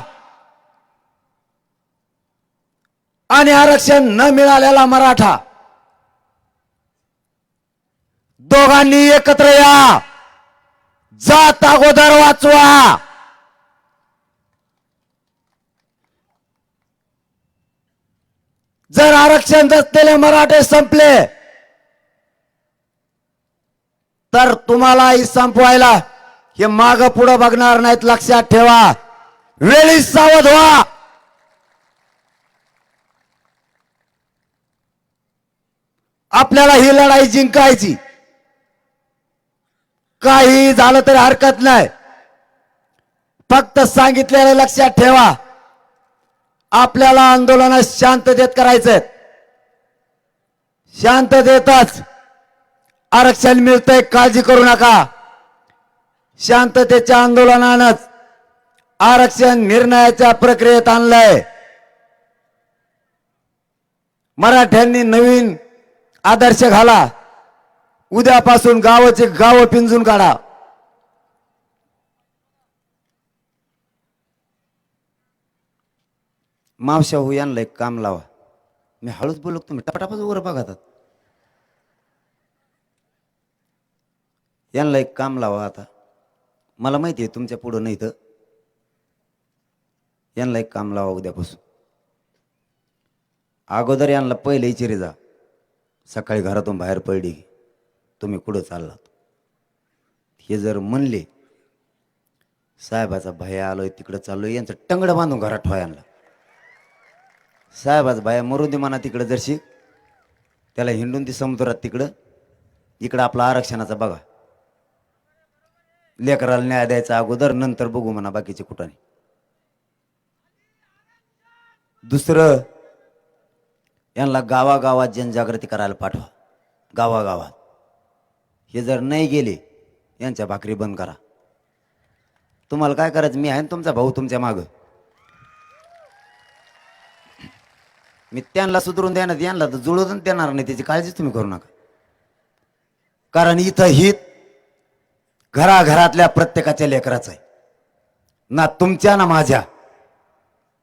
आणि आरक्षण न मिळालेला मराठा दोघांनी एकत्र या. जात अगोदर वाचवा. जर आरक्षण असलेले मराठे संपले तर तुम्हालाही संपवायला हे माग पुढे बघणार नाहीत. लक्षात ठेवा. वेळी सावध व्हा. आपल्याला ही लढाई जिंकायची. काही झालं तरी हरकत नाही. फक्त सांगितलेलं लक्षात ठेवा. आपल्याला आंदोलन शांततेत करायचंय. शांततेतच आरक्षण मिळतंय, काळजी करू नका. शांततेच्या आंदोलनानंच आरक्षण निर्णयाच्या प्रक्रियेत आणलंय. मराठ्यांनी नवीन आदर्श घाला. उद्यापासून गावाचे गाव पिंजून काढा. मावशा हो, यांना एक काम लावा. मी हळूच बोललो, तुम्ही टपाटपाच वर बघतात. यांना एक काम लावा. आता मला माहिती आहे तुमच्या पुढं नाही तर यांना एक काम लावा उद्यापासून. अगोदर यांना पहिले इचिरी जा. सकाळी घरातून बाहेर पडली तुम्ही कुठं चाललात हे जर म्हणले, साहेबाचा भया आलोय तिकडं चाललोय, यांचं टंगड बांधून घरात ठेवा. यांना साहेबाचा भया मरू दे म्हणा तिकडं. जरशी त्याला हिंडून ती समुद्रात तिकडं, इकडं आपला आरक्षणाचा बघा. लेकराला न्याय द्यायचा अगोदर, नंतर बघू म्हणा बाकीचे कुठाने. दुसरं, यांना गावागावात जनजागृती करायला पाठवा. गावागावात हे जर नाही गेले, यांच्या भाकरी बंद करा. तुम्हाला काय करायचं, मी आहे ना तुमचा भाऊ तुमच्या माग. मी त्यांना सुधरून देणार, यांना तर जुळवून देणार नाही, त्याची काळजीच तुम्ही करू नका. कारण इथं हित घराघरातल्या प्रत्येकाच्या लेकराचं आहे ना, तुमच्या ना माझ्या.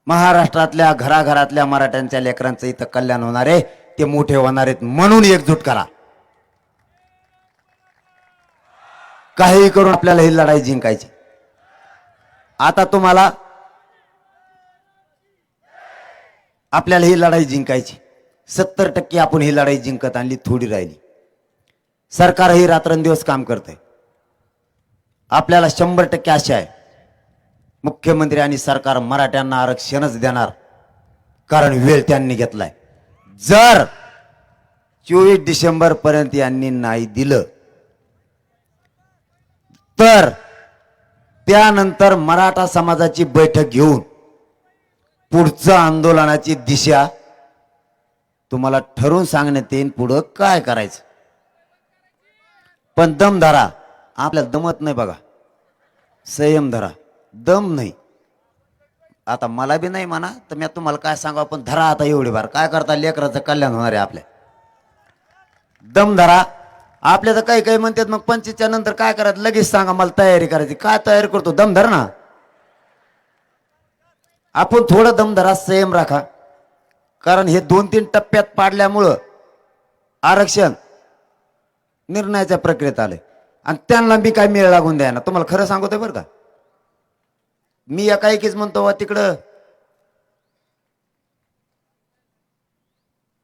महाराष्ट्रातल्या घराघरातल्या मराठ्यांच्या लेकरांचं इथं कल्याण होणार आहे. ते मोठे होणार आहेत. म्हणून एकजूट करा. काही करून आपल्याला ही लढाई जिंकायची. आता तुम्हाला आपल्याला ही लढाई जिंकायची. 70% आपण ही लढाई जिंकत आणली, थोडी राहिली. सरकार ही रात्रंदिवस काम करतंय. आपल्याला 100% आशा आहे मुख्यमंत्री आणि सरकार मराठ्यांना आरक्षणच देणार, कारण वेळ त्यांनी घेतलाय. जर 24 डिसेंबर पर्यंत यांनी नाही दिलं तर त्यानंतर मराठा समाजाची बैठक घेऊन पुढचं आंदोलनाची दिशा तुम्हाला ठरवून सांगण्यात येईल, पुढं काय करायचं. पण दम धरा. आपल्याला दमत नाही बघा. संयम धरा. दम नाही. आता मला बी नाही म्हणा तर मी तुम्हाला काय सांगा, पण धरा आता एवढी बार. काय करता, लेकराचं कल्याण होणार आहे आपल्या. दम धरा. आपल्या तर काही काही म्हणतात मग 25च्या नंतर काय करायचं, लगेच सांगा मला तयारी करायची. काय तयारी करतो, दम धर ना. आपण थोडं दम धरा, संयम राखा. कारण हे 2-3 टप्प्यात पाडल्यामुळं आरक्षण निर्णयाच्या प्रक्रियेत आलंय. आणि त्यांना मी काय मेळ लागून द्या ना. तुम्हाला खरं सांगतोय बरं का. मी एकाएकीच म्हणतो तिकडं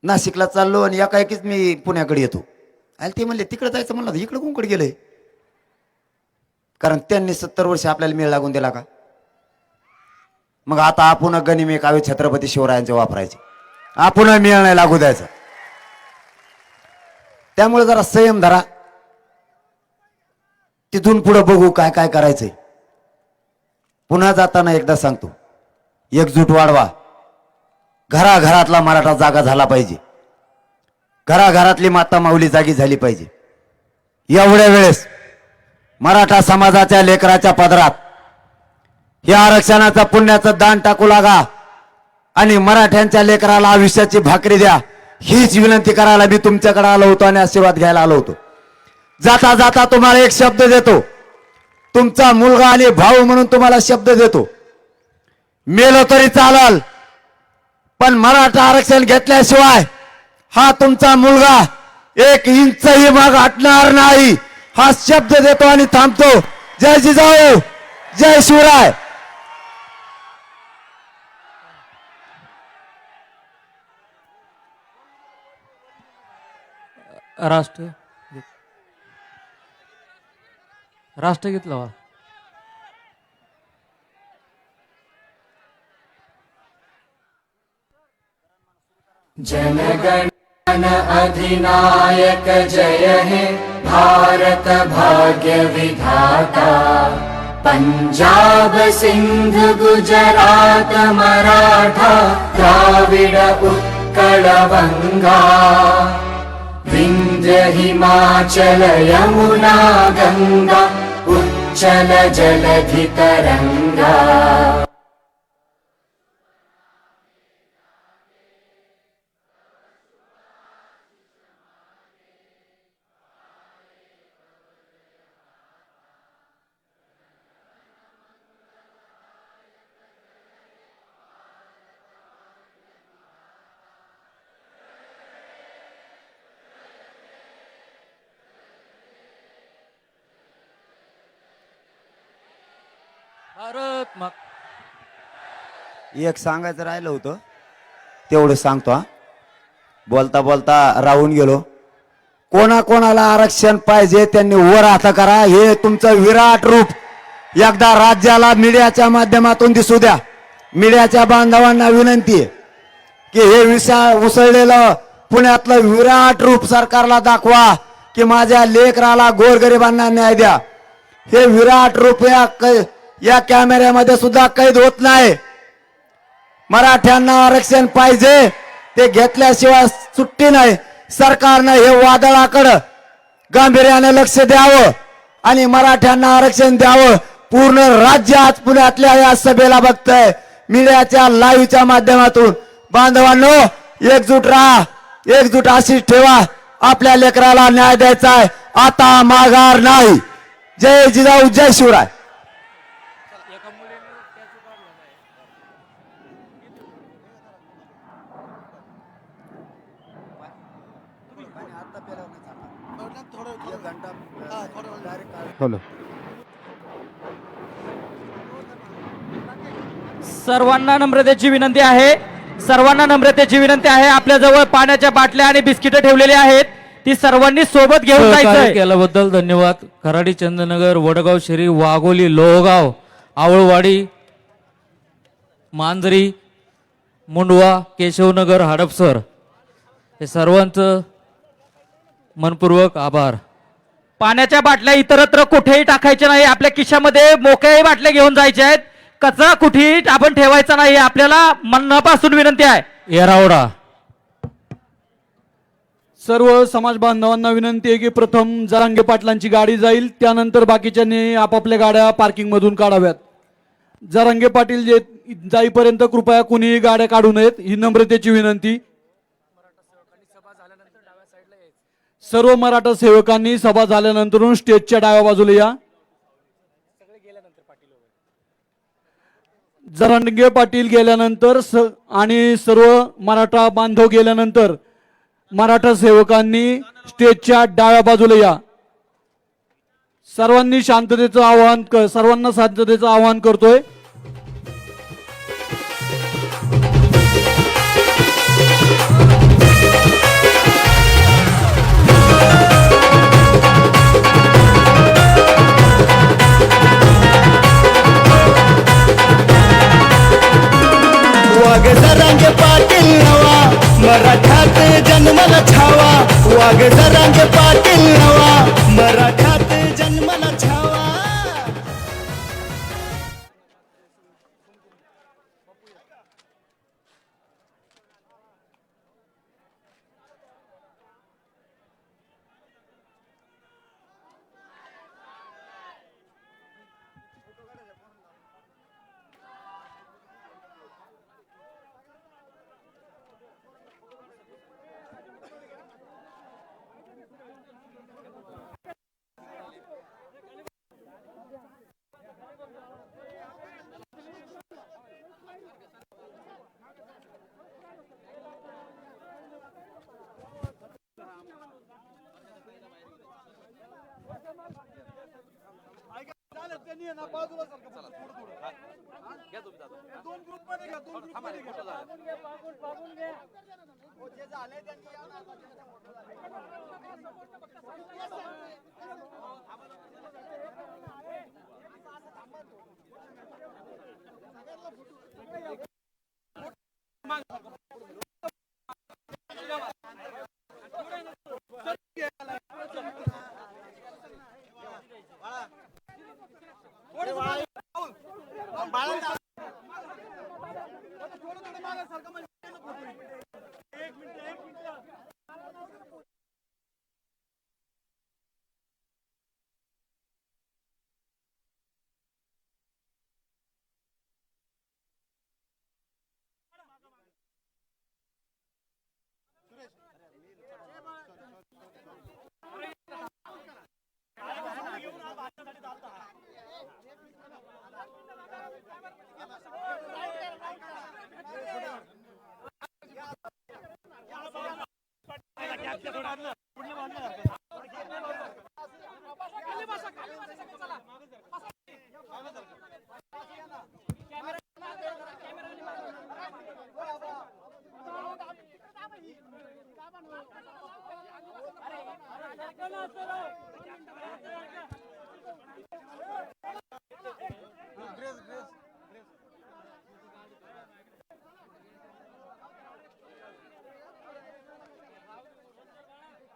नाशिकला चाललो आणि एकाएकीच मी पुण्याकडे येतो. आणि ते म्हणले तिकडे जायचं म्हणलं इकडे कोणकडे गेलंय, कारण त्यांनी 70 वर्ष आपल्याला मेळ लागून दिला का. मग आता आपण गनिमे काव्य छत्रपती शिवरायांचे वापरायचे, आपण मेळ नाही लागू द्यायचा. त्यामुळे जरा संयम धरा, तिथून पुढे बघू काय काय करायचंय. पुन्हा जाताना एकदा सांगतो, एकजूट वाढवा. घराघरातला मराठा जागा झाला पाहिजे, घराघरातली माता माऊली जागी झाली पाहिजे. एवढ्या वेळेस मराठा समाजाच्या लेकराच्या पदरात या आरक्षणाचं पुण्याचं दान टाकू लागा आणि मराठ्यांच्या लेकराला आयुष्याची भाकरी द्या, हीच विनंती करायला मी तुमच्याकडे आलो होतो आणि आशीर्वाद घ्यायला आलो होतो. जाता जाता तुम्हाला एक शब्द देतो, तुमचा मुलगा आणि भाऊ म्हणून तुम्हाला शब्द देतो, मेलो तरी चालल पण मराठा आरक्षण घेतल्याशिवाय हा तुमचा मुलगा 1 इंचही माग हटणार नाही, हा शब्द देतो आणि थांबतो. जय जिजाऊ, जय शिवराय. राष्ट्रगीत लावा. जनगणमन अधिनायक जय हे भारत भाग्य विधाता. पंजाब सिंध गुजरात मराठा द्राविड उत्कल बंगा. विंध्य हिमाचल यमुना गंगा उच्चल जलधि तरंगा. भारत मा एक सांगायचं राहिलं होतं तेवढं सांगतो. बोलता बोलता राहून गेलो. कोणाकोणाला आरक्षण पाहिजे त्यांनी वर हात करा. हे तुमचं विराट रूप एकदा राज्याला मीडियाच्या माध्यमातून दिसू द्या. मीडियाच्या बांधवांना विनंती आहे की हे उसळलेलं पुण्यातलं विराट रूप सरकारला दाखवा की माझ्या लेकराला गोरगरिबांना न्याय द्या. हे विराट रूप या कॅमेऱ्यामध्ये सुद्धा कैद होत नाही. मराठ्यांना आरक्षण पाहिजे, ते घेतल्याशिवाय सुट्टी नाही. सरकारनं हे वादळाकडं गांभीर्याने लक्ष द्यावं आणि मराठ्यांना आरक्षण द्यावं. पूर्ण राज्य आज पुण्यातल्या या सभेला बघतंय, मीडियाच्या लाईव्हच्या माध्यमातून. बांधवांनो, एकजूट राहा, एकजूट अशीच ठेवा. आपल्या लेकराला न्याय द्यायचा आहे, आता माघार नाही. जय जिजाऊ, जय शिवराय. सर्वांना नम्रतेची विनंती आहे, सर्वांना नम्रतेची विनंती आहे. आपल्याजवळ पाण्याच्या बाटल्या आणि बिस्किटं ठेवलेली आहेत, ती सर्वांनी सोबत घेऊन जायचं. केल्याबद्दल धन्यवाद. खराडी, चंदनगर, वडगाव शरी, वाघोली, लोहगाव, आवळवाडी, मांजरी, मुंडवा, केशवनगर, हडपसर हे सर्वांचं मनपूर्वक आभार. पाण्याच्या बाटल्या इतरत्र कुठेही टाकायच्या नाही. आपल्या खिशामध्ये मोकळ्याही बाटल्या घेऊन जायच्या आहेत. कचरा कुठेही आपण ठेवायचा नाही. आपल्याला मनापासून विनंती आहे. येरावडा. सर्व समाज बांधवांना विनंती आहे की प्रथम जरांगे पाटलांची गाडी जाईल, त्यानंतर बाकीच्यांनी आपापल्या गाड्या पार्किंग मधून काढाव्यात. जरांगे पाटील जे जाईपर्यंत कृपया कुणीही गाड्या काढू नयेत, ही नम्रतेची विनंती. सर्व मराठा सेवकांनी सभा झाल्यानंतर स्टेजच्या डाव्या बाजूला या. जरांगे पाटील गेल्यानंतर आणि सर्व मराठा बांधव गेल्यानंतर मराठा सेवकांनी स्टेजच्या डाव्या बाजूला या. सर्वांना शांततेचं आवाहन करतोय. मराठात जन्मला छावा वाघ जरांगे पाटील नवा मराठात जन्मला छावा.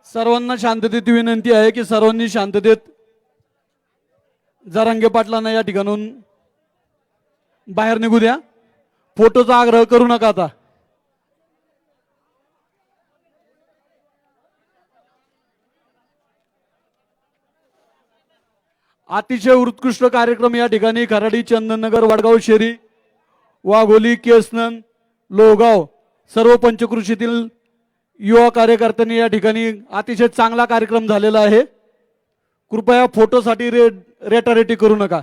सर्वांना शांततेची विनंती आहे की सर्वांनी शांततेत जरांगे पाटलांना या ठिकाणून बाहेर निघू द्या. फोटोचा आग्रह करू नका. आता अतिशय उत्कृष्ट कार्यक्रम या ठिकाणी खराडी, चंदननगर, वडगाव शेरी, वाघोली, केसनन, लोहगाव सर्व पंचकृषीतील युवा कार्यकर्त्यांनी या ठिकाणी अतिशय चांगला कार्यक्रम झालेला आहे. कृपया फोटोसाठी रेटारेटी करू नका.